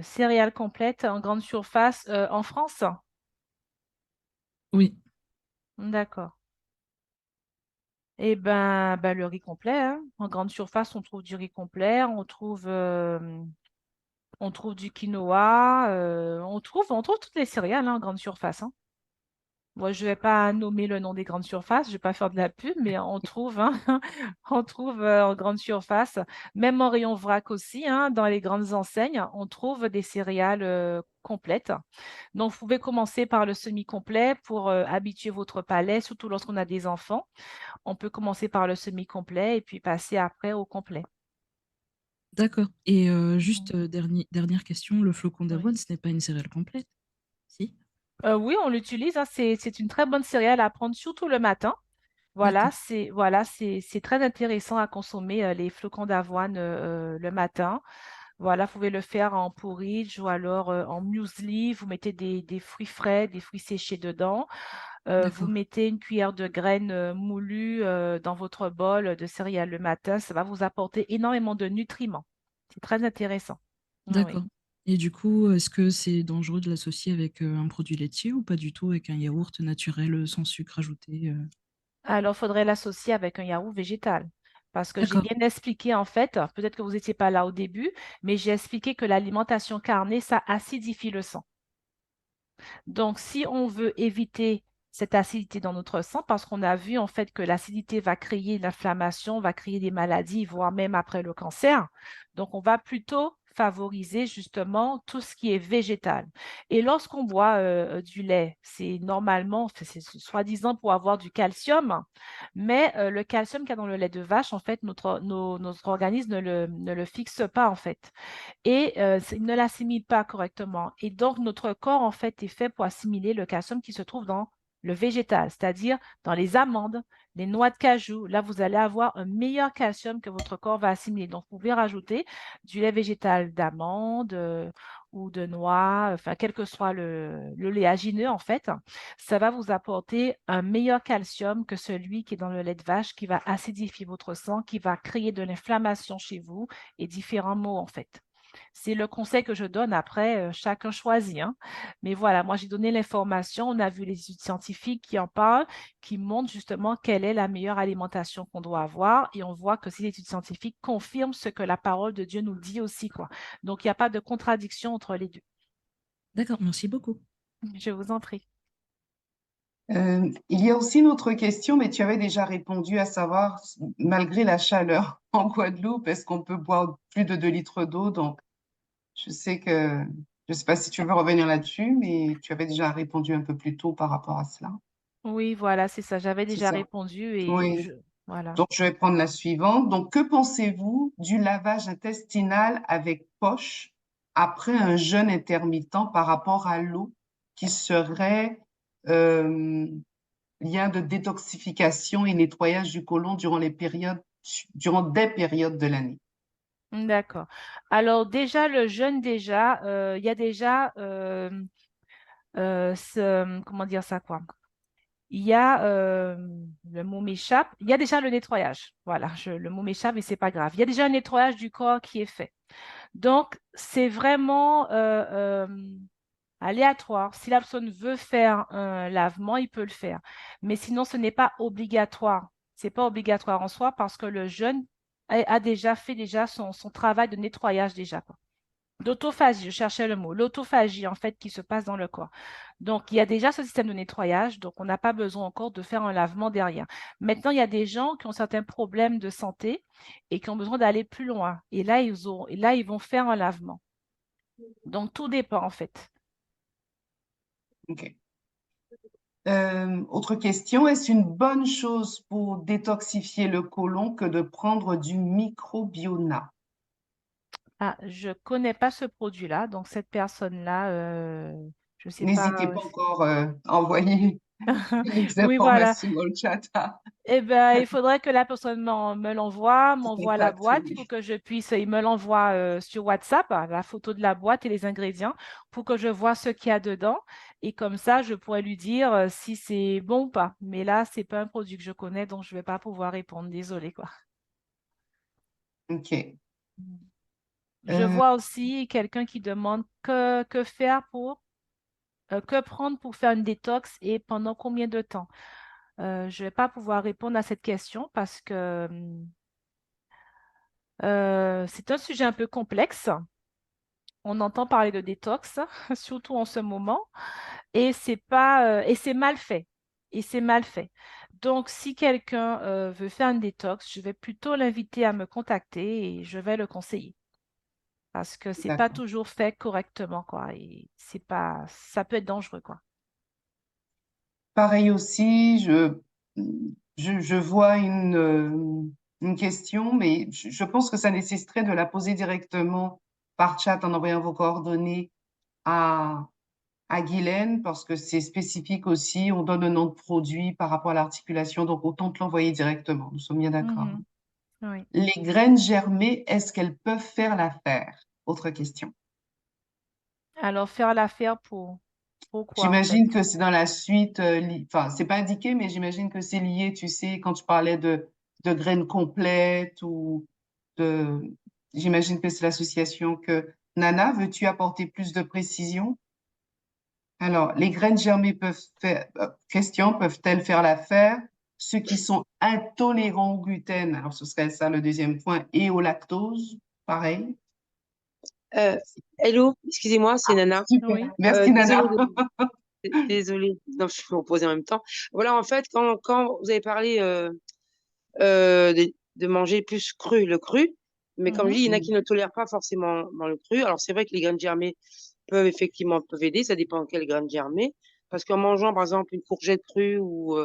Céréales complètes en grande surface en France? Oui. D'accord. Eh ben, le riz complet, hein. En grande surface, on trouve du riz complet, on trouve On trouve du quinoa, on trouve toutes les céréales en grande surface, hein. Moi, je ne vais pas nommer le nom des grandes surfaces, je ne vais pas faire de la pub, mais on trouve, hein, on trouve en grande surface, même en rayon vrac aussi, hein, dans les grandes enseignes, on trouve des céréales complètes. Donc, vous pouvez commencer par le semi-complet pour habituer votre palais, surtout lorsqu'on a des enfants. On peut commencer par le semi-complet et puis passer après au complet. D'accord. Et juste dernière question, le flocon Oui. d'avoine, ce n'est pas une céréale complète? Si? Oui, on l'utilise, hein, c'est une très bonne céréale à prendre, surtout le matin. D'accord. C'est très intéressant à consommer les flocons d'avoine le matin. Voilà, vous pouvez le faire en porridge ou alors en muesli. Vous mettez des fruits frais, des fruits séchés dedans. Vous D'accord. mettez une cuillère de graines moulues dans votre bol de céréales le matin. Ça va vous apporter énormément de nutriments. C'est très intéressant. Ah oui. D'accord. Et du coup, est-ce que c'est dangereux de l'associer avec un produit laitier ou pas du tout, avec un yaourt naturel sans sucre ajouté Alors, il faudrait l'associer avec un yaourt végétal. Parce que j'ai D'accord. bien expliqué, en fait, peut-être que vous n'étiez pas là au début, mais j'ai expliqué que l'alimentation carnée, ça acidifie le sang. Donc, si on veut éviter cette acidité dans notre sang, parce qu'on a vu en fait que l'acidité va créer l'inflammation, va créer des maladies, voire même après le cancer, donc on va plutôt favoriser justement tout ce qui est végétal. Et lorsqu'on boit du lait, c'est normalement, c'est soi-disant pour avoir du calcium, mais le calcium qu'il y a dans le lait de vache, en fait, notre organisme ne le fixe pas en fait et il ne l'assimile pas correctement. Et donc, notre corps, en fait, est fait pour assimiler le calcium qui se trouve dans le végétal, c'est-à-dire dans les amandes, les noix de cajou. Là, vous allez avoir un meilleur calcium que votre corps va assimiler. Donc, vous pouvez rajouter du lait végétal d'amande ou de noix, enfin, quel que soit le léagineux, en fait. Ça va vous apporter un meilleur calcium que celui qui est dans le lait de vache, qui va acidifier votre sang, qui va créer de l'inflammation chez vous et différents maux, en fait. C'est le conseil que je donne. Après, chacun choisit, hein. Mais voilà, moi, j'ai donné l'information. On a vu les études scientifiques qui en parlent, qui montrent justement quelle est la meilleure alimentation qu'on doit avoir. Et on voit que ces études scientifiques confirment ce que la parole de Dieu nous dit aussi, quoi. Donc, il n'y a pas de contradiction entre les deux. D'accord, merci beaucoup. Je vous en prie. Il y a aussi une autre question, mais tu avais déjà répondu, à savoir, malgré la chaleur en Guadeloupe, est-ce qu'on peut boire plus de 2 litres d'eau? Donc, je sais que, je ne sais pas si tu veux revenir là-dessus, mais tu avais déjà répondu un peu plus tôt par rapport à cela. Oui, voilà, c'est ça. J'avais C'est déjà ça. répondu et Oui. voilà. Donc, je vais prendre la suivante. Donc, que pensez-vous du lavage intestinal avec poche après un jeûne intermittent par rapport à l'eau qui serait euh, lien de détoxification et nettoyage du côlon durant des périodes de l'année? D'accord. Alors déjà, le jeûne, déjà, il y a déjà, comment dire ça, quoi? Il y a, le mot m'échappe, il y a déjà le nettoyage. Voilà, le mot m'échappe, mais c'est pas grave. Il y a déjà un nettoyage du corps qui est fait. Donc, c'est vraiment aléatoire. Si la personne veut faire un lavement, il peut le faire. Mais sinon, ce n'est pas obligatoire. C'est pas obligatoire en soi parce que le jeune a déjà fait déjà son travail de nettoyage déjà, quoi. D'autophagie, je cherchais le mot, l'autophagie en fait qui se passe dans le corps. Donc, il y a déjà ce système de nettoyage, donc on n'a pas besoin encore de faire un lavement derrière. Maintenant, il y a des gens qui ont certains problèmes de santé et qui ont besoin d'aller plus loin. Et là, ils vont faire un lavement. Donc, tout dépend en fait. OK. Autre question, est-ce une bonne chose pour détoxifier le côlon que de prendre du microbiona? Ah, je connais pas ce produit-là, donc cette personne-là, je sais N'hésitez pas. pas encore à envoyer des Oui, voilà. informations dans le chat. Eh ben, il faudrait que la personne me l'envoie, Je m'envoie la contacte, boîte pour oui. que je puisse, il me l'envoie sur WhatsApp, la photo de la boîte et les ingrédients, pour que je vois ce qu'il y a dedans. Et comme ça, je pourrais lui dire si c'est bon ou pas. Mais là, c'est pas un produit que je connais, donc je vais pas pouvoir répondre. Désolée, quoi. OK. Je Euh, vois aussi quelqu'un qui demande que faire pour, que prendre pour faire une détox et pendant combien de temps. Je vais pas pouvoir répondre à cette question parce que c'est un sujet un peu complexe. On entend parler de détox, surtout en ce moment, et c'est mal fait. Et c'est mal fait. Donc, si quelqu'un veut faire une détox, je vais plutôt l'inviter à me contacter et je vais le conseiller. Parce que c'est pas D'accord. toujours fait correctement, quoi. Et c'est pas, ça peut être dangereux, quoi. Pareil aussi, je vois une question, mais je pense que ça nécessiterait de la poser directement par chat en envoyant vos coordonnées à, à Guylaine, parce que c'est spécifique aussi. On donne un nom de produit par rapport à l'articulation, donc autant te l'envoyer directement. Nous sommes bien d'accord. Mhm. Oui. Les graines germées, est-ce qu'elles peuvent faire l'affaire? Autre question. Alors, faire l'affaire pour quoi, en fait? J'imagine que c'est dans la suite, enfin, c'est pas indiqué, mais j'imagine que c'est lié, tu sais, quand tu parlais de graines complètes ou de, j'imagine que c'est l'association que, Nana, veux-tu apporter plus de précision? Alors, les graines germées peuvent-elles faire l'affaire? Ceux qui sont intolérants au gluten, alors ce serait ça le deuxième point, et au lactose, pareil. Hello, excusez-moi, c'est Nana. Super. Oui. Merci, Désolée, Nana. désolée. Non, je peux reposer en même temps. Voilà, en fait, quand vous avez parlé de manger plus cru, le cru, mais comme je Mhm. dis, il y en a qui ne tolèrent pas forcément dans le cru. Alors, c'est vrai que les graines germées peuvent aider, ça dépend de quelles graines germées. Parce qu'en mangeant, par exemple, une courgette crue ou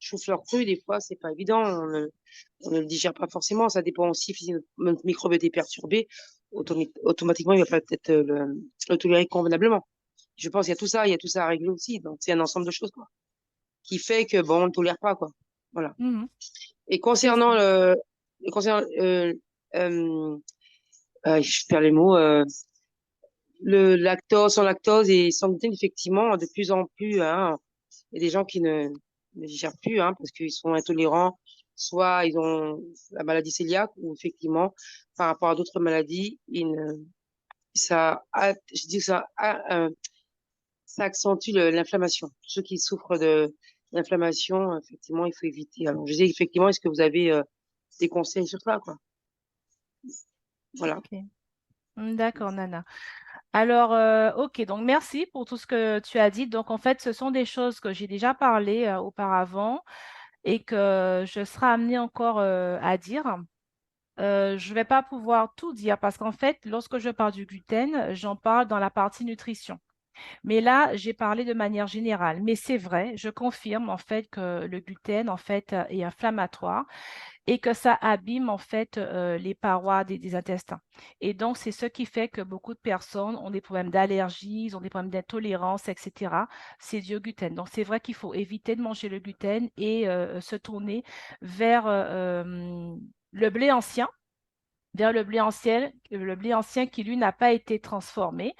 chou-fleur cru, des fois, c'est pas évident. On ne le digère pas forcément. Ça dépend aussi si notre microbe était perturbé. Automatiquement, il va pas peut-être le tolérer convenablement. Je pense qu'il y a tout ça, il y a tout ça à régler aussi. Donc, c'est un ensemble de choses, quoi, qui fait que, bon, on ne tolère pas, quoi. Voilà. Mhm. Et C'est ça. concernant je perds les mots, le lactose, sans lactose et sans gluten, effectivement, de plus en plus, hein, il y a des gens qui ne digèrent plus, hein, parce qu'ils sont intolérants, soit ils ont la maladie cœliaque, ou effectivement, par rapport à d'autres maladies, je dis que ça accentue l'inflammation. Ceux qui souffrent de l'inflammation, effectivement, il faut éviter. Alors, je dis effectivement, est-ce que vous avez des conseils sur ça, quoi? Voilà. Ok. D'accord, Nana. Alors, ok, donc merci pour tout ce que tu as dit. Donc, en fait, ce sont des choses que j'ai déjà parlé auparavant et que je serai amenée encore à dire. Je ne vais pas pouvoir tout dire parce qu'en fait, lorsque je parle du gluten, j'en parle dans la partie nutrition. Mais là, j'ai parlé de manière générale. Mais c'est vrai, je confirme en fait que le gluten en fait est inflammatoire et que ça abîme en fait les parois des intestins. Et donc, c'est ce qui fait que beaucoup de personnes ont des problèmes d'allergie, ils ont des problèmes d'intolérance, etc. C'est dû au gluten. Donc, c'est vrai qu'il faut éviter de manger le gluten et se tourner vers le blé ancien, vers le blé ancien qui, lui, n'a pas été transformé.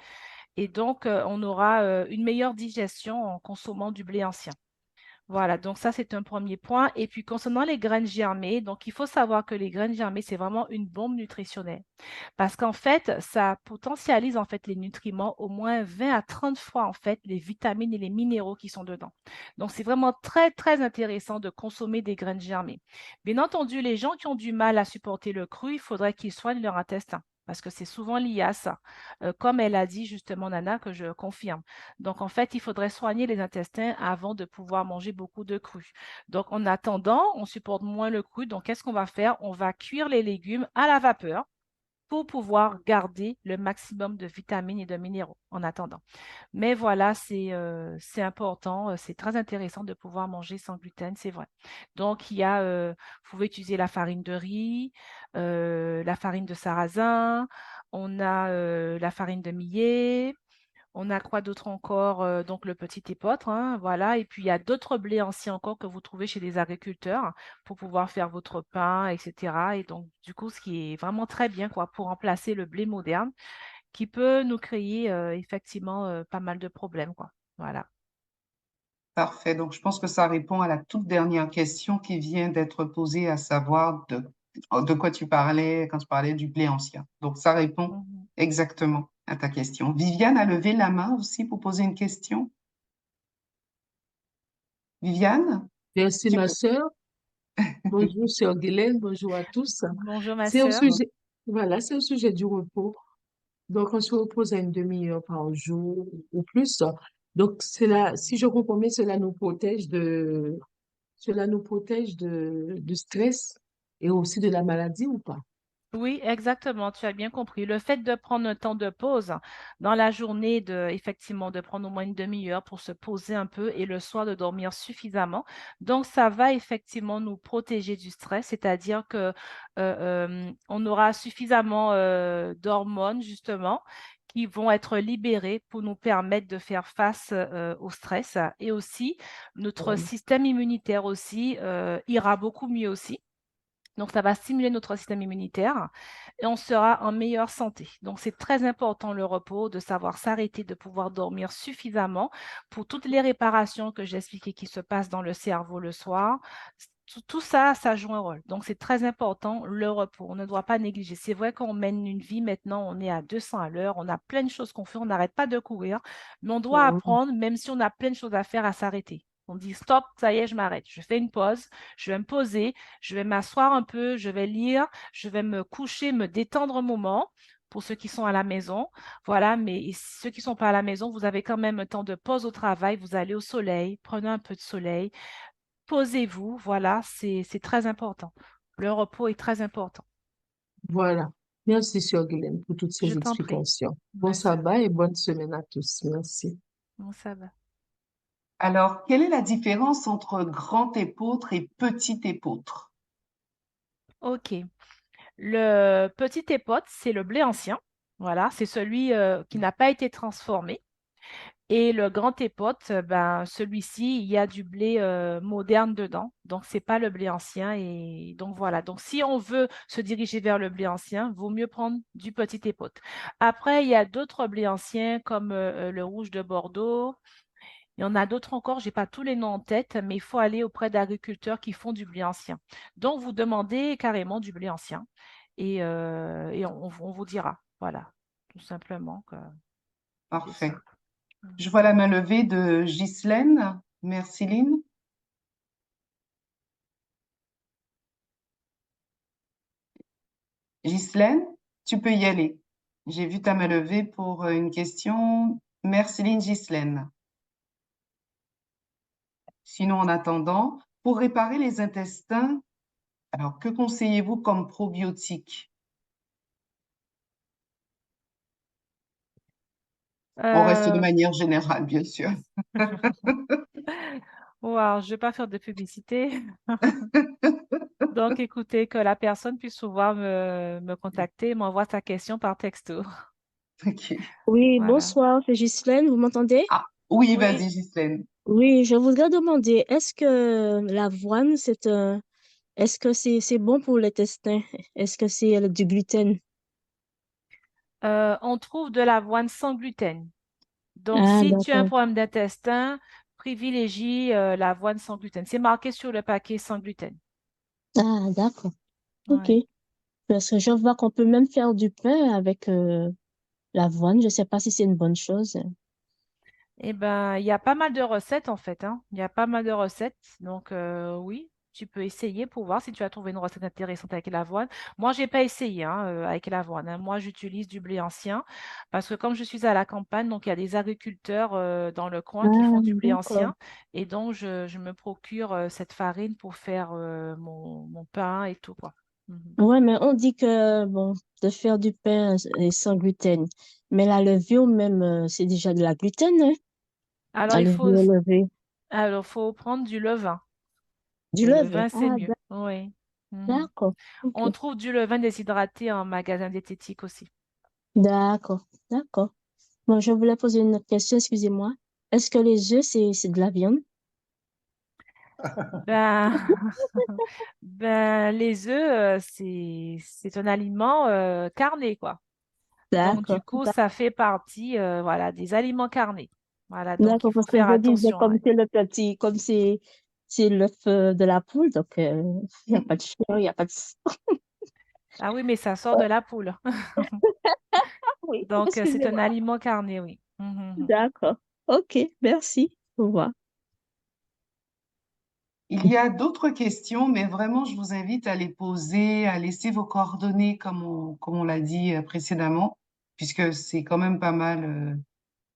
Et donc, on aura une meilleure digestion en consommant du blé ancien. Voilà, donc ça c'est un premier point. Et puis concernant les graines germées, donc il faut savoir que les graines germées, c'est vraiment une bombe nutritionnelle parce qu'en fait, ça potentialise en fait les nutriments au moins 20 à 30 fois en fait les vitamines et les minéraux qui sont dedans. Donc c'est vraiment très très intéressant de consommer des graines germées. Bien entendu, les gens qui ont du mal à supporter le cru, il faudrait qu'ils soignent leur intestin. Parce que c'est souvent lié à ça. Comme elle a dit justement, Nana, que je confirme. Donc, en fait, il faudrait soigner les intestins avant de pouvoir manger beaucoup de cru. Donc, en attendant, on supporte moins le cru. Donc, qu'est-ce qu'on va faire? On va cuire les légumes à la vapeur pour pouvoir garder le maximum de vitamines et de minéraux en attendant. Mais voilà, c'est important, c'est très intéressant de pouvoir manger sans gluten, c'est vrai. Donc, vous pouvez utiliser la farine de riz, la farine de sarrasin, on a la farine de millet, on a quoi d'autre encore? Donc le petit épeautre, hein, voilà. Et puis il y a d'autres blés anciens encore que vous trouvez chez les agriculteurs pour pouvoir faire votre pain, etc. Et donc du coup, ce qui est vraiment très bien quoi, pour remplacer le blé moderne qui peut nous créer effectivement pas mal de problèmes, quoi. Voilà. Parfait. Donc, je pense que ça répond à la toute dernière question qui vient d'être posée, à savoir de quoi tu parlais quand tu parlais du blé ancien. Donc, ça répond Mhm. exactement à ta question. Viviane a levé la main aussi pour poser une question. Viviane, Merci, tu ma peux. sœur. Bonjour, sœur Guylaine. Bonjour à tous. Bonjour ma C'est au sœur. sujet, voilà, c'est au sujet du repos. Donc, on se repose à une demi-heure par jour ou plus. Donc, cela, si je comprends bien, cela nous protège du stress et aussi de la maladie ou pas? Oui, exactement, tu as bien compris. Le fait de prendre un temps de pause dans la journée, effectivement, de prendre au moins une demi-heure pour se poser un peu et le soir de dormir suffisamment. Donc, ça va effectivement nous protéger du stress, c'est-à-dire que on aura suffisamment d'hormones, justement, qui vont être libérées pour nous permettre de faire face au stress. Et aussi, notre Voilà. système immunitaire aussi ira beaucoup mieux aussi. Donc, ça va stimuler notre système immunitaire et on sera en meilleure santé. Donc, c'est très important le repos, de savoir s'arrêter, de pouvoir dormir suffisamment pour toutes les réparations que j'ai expliquées qui se passent dans le cerveau le soir. Tout ça, ça joue un rôle. Donc, c'est très important le repos. On ne doit pas négliger. C'est vrai qu'on mène une vie maintenant, on est à 200 à l'heure, on a plein de choses qu'on fait, on n'arrête pas de courir, mais on doit Mhm. apprendre, même si on a plein de choses à faire, à s'arrêter. On dit stop, ça y est, je m'arrête. Je fais une pause, je vais me poser, je vais m'asseoir un peu, je vais lire, je vais me coucher, me détendre un moment pour ceux qui sont à la maison. Voilà, mais ceux qui ne sont pas à la maison, vous avez quand même un temps de pause au travail, vous allez au soleil, prenez un peu de soleil, posez-vous, voilà, c'est très important. Le repos est très important. Voilà. Merci, Sœur Guylaine, pour toutes Je ces t'en prie. explications. Bon Ma sœur. sabbat et bonne semaine à tous. Merci. Bon, ça va. Alors, quelle est la différence entre grand épeautre et petit épeautre? OK. Le petit épeautre, c'est le blé ancien. Voilà, c'est celui qui n'a pas été transformé. Et le grand épeautre, ben, celui-ci, il y a du blé moderne dedans. Donc, c'est pas le blé ancien. Et donc, voilà. Donc, si on veut se diriger vers le blé ancien, vaut mieux prendre du petit épeautre. Après, il y a d'autres blés anciens comme le rouge de Bordeaux. Il y en a d'autres encore, je n'ai pas tous les noms en tête, mais il faut aller auprès d'agriculteurs qui font du blé ancien. Donc, vous demandez carrément du blé ancien et on vous dira. Voilà, tout simplement que c'est Parfait. ça. Je vois la main levée de Ghislaine. Merci, Lynn. Ghislaine, tu peux y aller. J'ai vu ta main levée pour une question. Merci, Lynn, Ghislaine. Sinon, en attendant, pour réparer les intestins, alors que conseillez-vous comme probiotique? On reste de Euh, manière générale, bien sûr. wow, je ne vais pas faire de publicité. Donc, écoutez, que la personne puisse pouvoir me contacter, m'envoie sa question par texto. Ok. Oui, Voilà. bonsoir, c'est Ghislaine, vous m'entendez? Ah, oui, Oui, vas-y, Ghislaine. Oui, je voudrais demander, est-ce que l'avoine, est-ce que c'est bon pour l'intestin? Est-ce que c'est du gluten? on trouve de l'avoine sans gluten. Donc, Ah, si tu as un d'accord. problème d'intestin, privilégie l'avoine sans gluten. C'est marqué sur le paquet sans gluten. Ah, d'accord. Ok. Ouais. Parce que je vois qu'on peut même faire du pain avec l'avoine. Je ne sais pas si c'est une bonne chose. Eh ben, il y a pas mal de recettes en fait, hein. Il y a pas mal de recettes. Donc, oui, tu peux essayer pour voir si tu as trouvé une recette intéressante avec l'avoine. Moi, j'ai pas essayé hein, avec l'avoine, hein. Moi, j'utilise du blé ancien parce que comme je suis à la campagne, donc il y a des agriculteurs dans le coin qui Ah, font du blé d'accord. ancien. Et donc, je me procure cette farine pour faire mon pain et tout, quoi. Mhm. Ouais, mais on dit que, bon, de faire du pain sans gluten. Mais la levure même, c'est déjà de la gluten, hein? Alors, La levure levée. faut prendre du levain. Du Le levain. levain, c'est Ah, mieux. Oui. Mhm. d'accord. Ok. On trouve du levain déshydraté en magasin diététique aussi. D'accord. D'accord. Bon, je voulais poser une autre question, excusez-moi. Est-ce que les œufs, c'est de la viande? Ben, les œufs, c'est un aliment carné, quoi. Donc, du D'accord. coup, ça fait partie voilà, des aliments carnés. Voilà, donc il D'accord, faut parce que faire je disais, attention. comme Ouais. c'est le petit, comme c'est l'œuf de la poule, donc il n'y a pas de chair, il n'y a pas de sang. Ah oui, mais ça sort de la poule. Oui, Donc, c'est un excusez-moi. aliment carné, oui. Mhm. D'accord. Ok, merci. Au revoir. Il y a d'autres questions, mais vraiment, je vous invite à les poser, à laisser vos coordonnées, comme on l'a dit précédemment, puisque c'est quand même pas mal,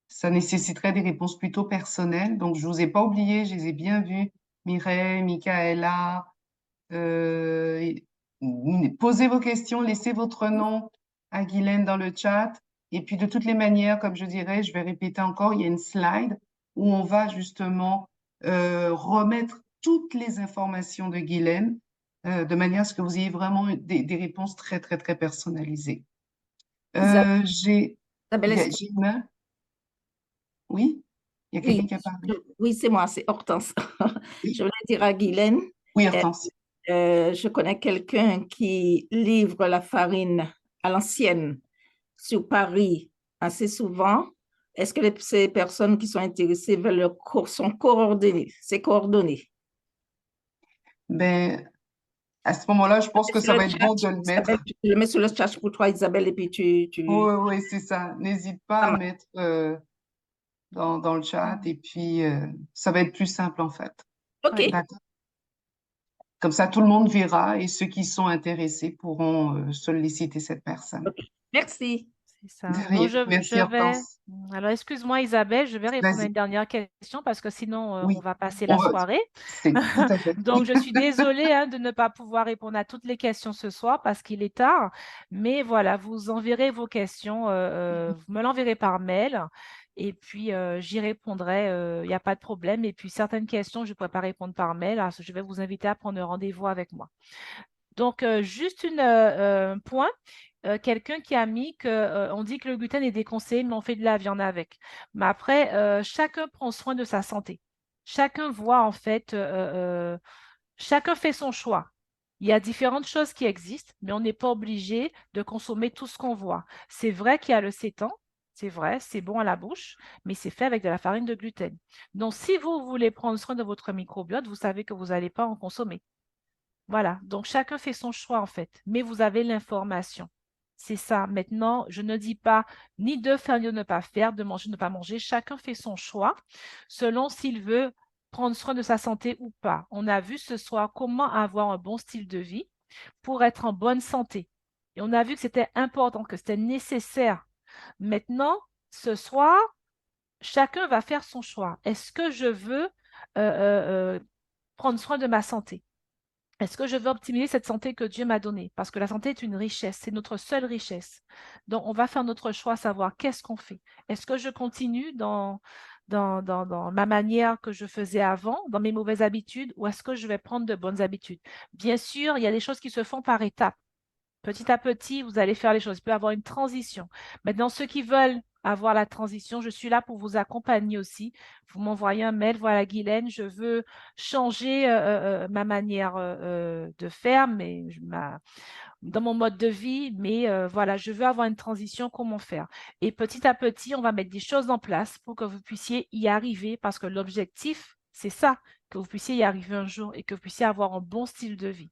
ça nécessiterait des réponses plutôt personnelles. Donc, je vous ai pas oublié, je les ai bien vus. Mireille, Michaela, et- posez vos questions, laissez votre nom à Guylaine dans le chat. Et puis, de toutes les manières, comme je dirais, je vais répéter encore, il y a une slide où on va justement remettre toutes les informations de Guylaine de manière à ce que vous ayez vraiment des réponses très, très, très personnalisées. J'ai Isabelle, j'ai une main. Oui? Il y a quelqu'un oui, qui a parlé. oui, c'est moi, c'est Hortense. Je voulais dire à Guylaine, Oui, Hortense. je connais quelqu'un qui livre la farine à l'ancienne sur Paris assez souvent. Est-ce que ces personnes qui sont intéressées veulent sont coordonnées, c'est coordonnées? Ben, à ce moment-là, je pense que Sur ça le va être chat, bon de le mettre. Isabelle, je le mets sur le chat pour toi, Isabelle, et puis Oui, oui, c'est ça. N'hésite pas ça à marche. mettre dans le chat et puis ça va être plus simple en fait. OK. D'accord. Comme ça, tout le monde verra et ceux qui sont intéressés pourront solliciter cette personne. Merci. C'est ça. De Donc, rien. Merci, Hortense. alors excuse-moi Isabelle, je vais répondre à Vas-y. une dernière question parce que sinon on Oui, va passer on la va. soirée. C'est tout à fait. Donc, je suis désolée hein, de ne pas pouvoir répondre à toutes les questions ce soir parce qu'il est tard. Mais voilà, vous enverrez vos questions, vous me l'enverrez par mail et puis j'y répondrai, il n'y a pas de problème. Et puis, certaines questions, je ne pourrai pas répondre par mail. Alors, je vais vous inviter à prendre un rendez-vous avec moi. Donc, juste un point. Quelqu'un qui a mis que on dit que le gluten est déconseillé, mais on fait de la viande avec. Mais après, chacun prend soin de sa santé. Chacun voit en fait, chacun fait son choix. Il y a différentes choses qui existent, mais on n'est pas obligé de consommer tout ce qu'on voit. C'est vrai qu'il y a le sétan, c'est vrai, c'est bon à la bouche, mais c'est fait avec de la farine de gluten. Donc, si vous voulez prendre soin de votre microbiote, vous savez que vous n'allez pas en consommer. Voilà, donc chacun fait son choix en fait, mais vous avez l'information. C'est ça. Maintenant, je ne dis pas ni de faire ni de ne pas faire, de manger, ne pas manger. Chacun fait son choix selon s'il veut prendre soin de sa santé ou pas. On a vu ce soir comment avoir un bon style de vie pour être en bonne santé. Et on a vu que c'était important, que c'était nécessaire. Maintenant, ce soir, chacun va faire son choix. Est-ce que je veux prendre soin de ma santé? Est-ce que je veux optimiser cette santé que Dieu m'a donnée? Parce que la santé est une richesse, c'est notre seule richesse. Donc, on va faire notre choix, savoir qu'est-ce qu'on fait. Est-ce que je continue dans ma manière que je faisais avant, dans mes mauvaises habitudes, ou est-ce que je vais prendre de bonnes habitudes? Bien sûr, il y a des choses qui se font par étapes. Petit à petit, vous allez faire les choses. Il peut y avoir une transition. Maintenant, ceux qui veulent avoir la transition, je suis là pour vous accompagner aussi. Vous m'envoyez un mail, voilà Guylaine, je veux changer ma manière de faire, dans mon mode de vie, mais voilà, je veux avoir une transition, comment faire? Et petit à petit, on va mettre des choses en place pour que vous puissiez y arriver, parce que l'objectif, c'est ça, que vous puissiez y arriver un jour et que vous puissiez avoir un bon style de vie.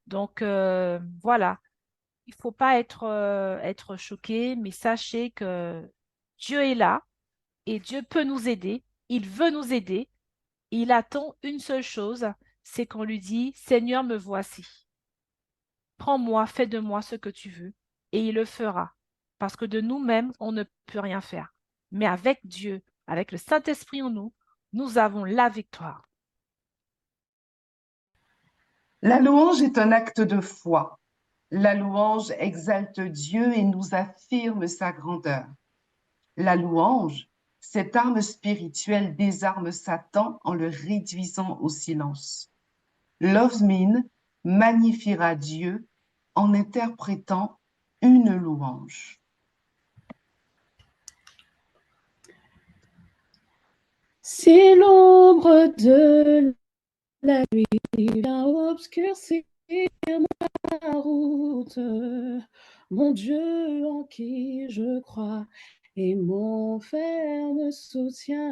Donc, voilà. Il ne faut pas être choqué, mais sachez que Dieu est là et Dieu peut nous aider. Il veut nous aider. Il attend une seule chose, c'est qu'on lui dit, Seigneur, me voici. Prends-moi, fais de moi ce que tu veux. Et il le fera. Parce que de nous-mêmes, on ne peut rien faire. Mais avec Dieu, avec le Saint-Esprit en nous, nous avons la victoire. La louange est un acte de foi. La louange exalte Dieu et nous affirme sa grandeur. La louange, cette arme spirituelle désarme Satan en le réduisant au silence. Lovmin magnifiera Dieu en interprétant une louange. Si l'ombre de la nuit vient obscurcir ma route, mon Dieu en qui je crois et mon ferme soutien.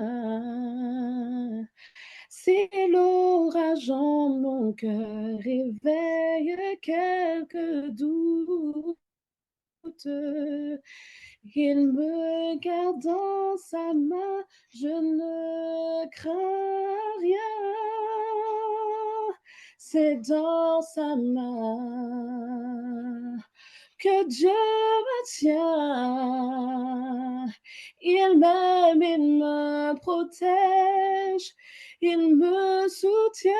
Si l'orage en mon cœur éveille quelques doutes, il me garde dans sa main, je ne crains rien. C'est dans sa main que Dieu me tient. Il m'aime, il me protège, il me soutient.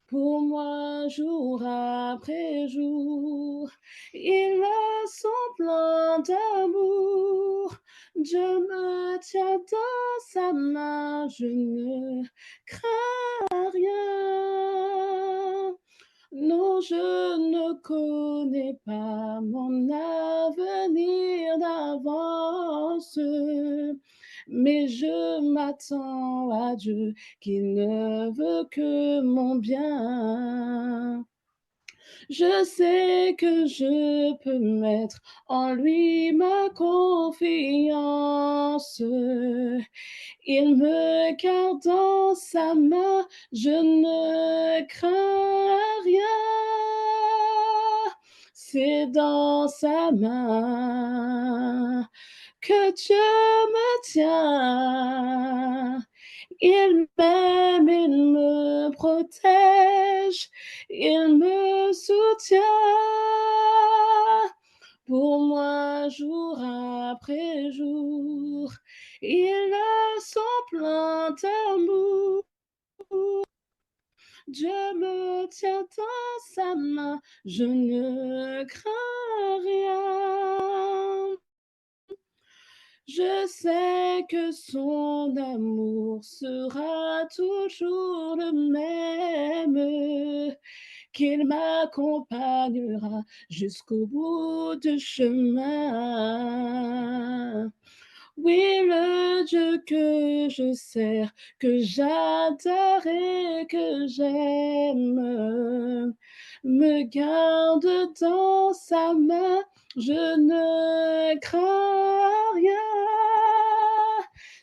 Pour moi, jour après jour, il a son plan d'amour. Dieu me tient dans sa main, je ne crains rien. Non, je ne connais pas mon avenir d'avance, mais je m'attends à Dieu qui ne veut que mon bien. Je sais que je peux mettre en lui ma confiance. Il me garde dans sa main, je ne crains rien. C'est dans sa main que Dieu me tient. Il m'aime, il me protège, il me soutient. Pour moi, jour après jour, il a son plan d'amour. Dieu me tient dans sa main, je ne crains rien. Je sais que son amour sera toujours le même, qu'il m'accompagnera jusqu'au bout du chemin. Oui, le Dieu que je sers, que j'adore et que j'aime, me garde dans sa main, je ne crains rien.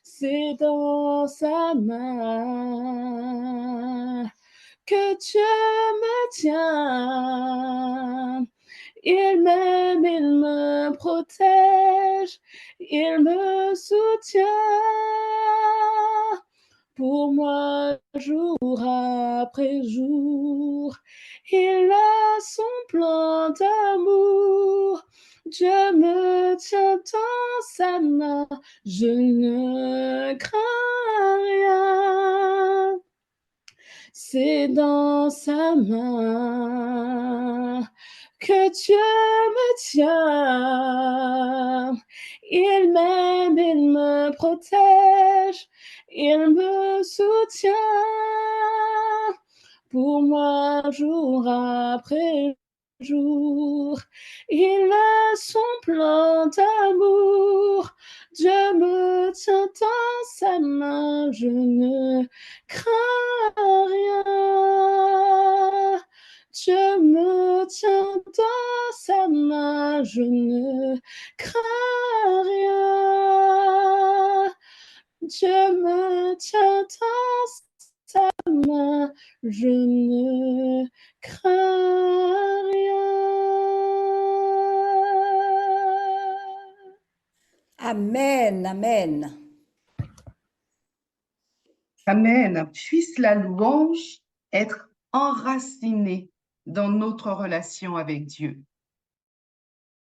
C'est dans sa main que Dieu me tient. Il m'aime, il me protège, il me soutient. Pour moi, jour après jour, il a son plan d'amour. Dieu me tient dans sa main, je ne crains rien. C'est dans sa main que Dieu me tient. Il m'aime, il me protège, il me soutient. Pour moi, jour après jour, il a son plan d'amour. Dieu me tient dans sa main, je ne crains rien. Dieu me tient dans sa main, je ne crains rien. Dieu me tient dans sa main, je ne crains rien. Amen, amen. Amen. Puisse la louange être enracinée dans notre relation avec Dieu.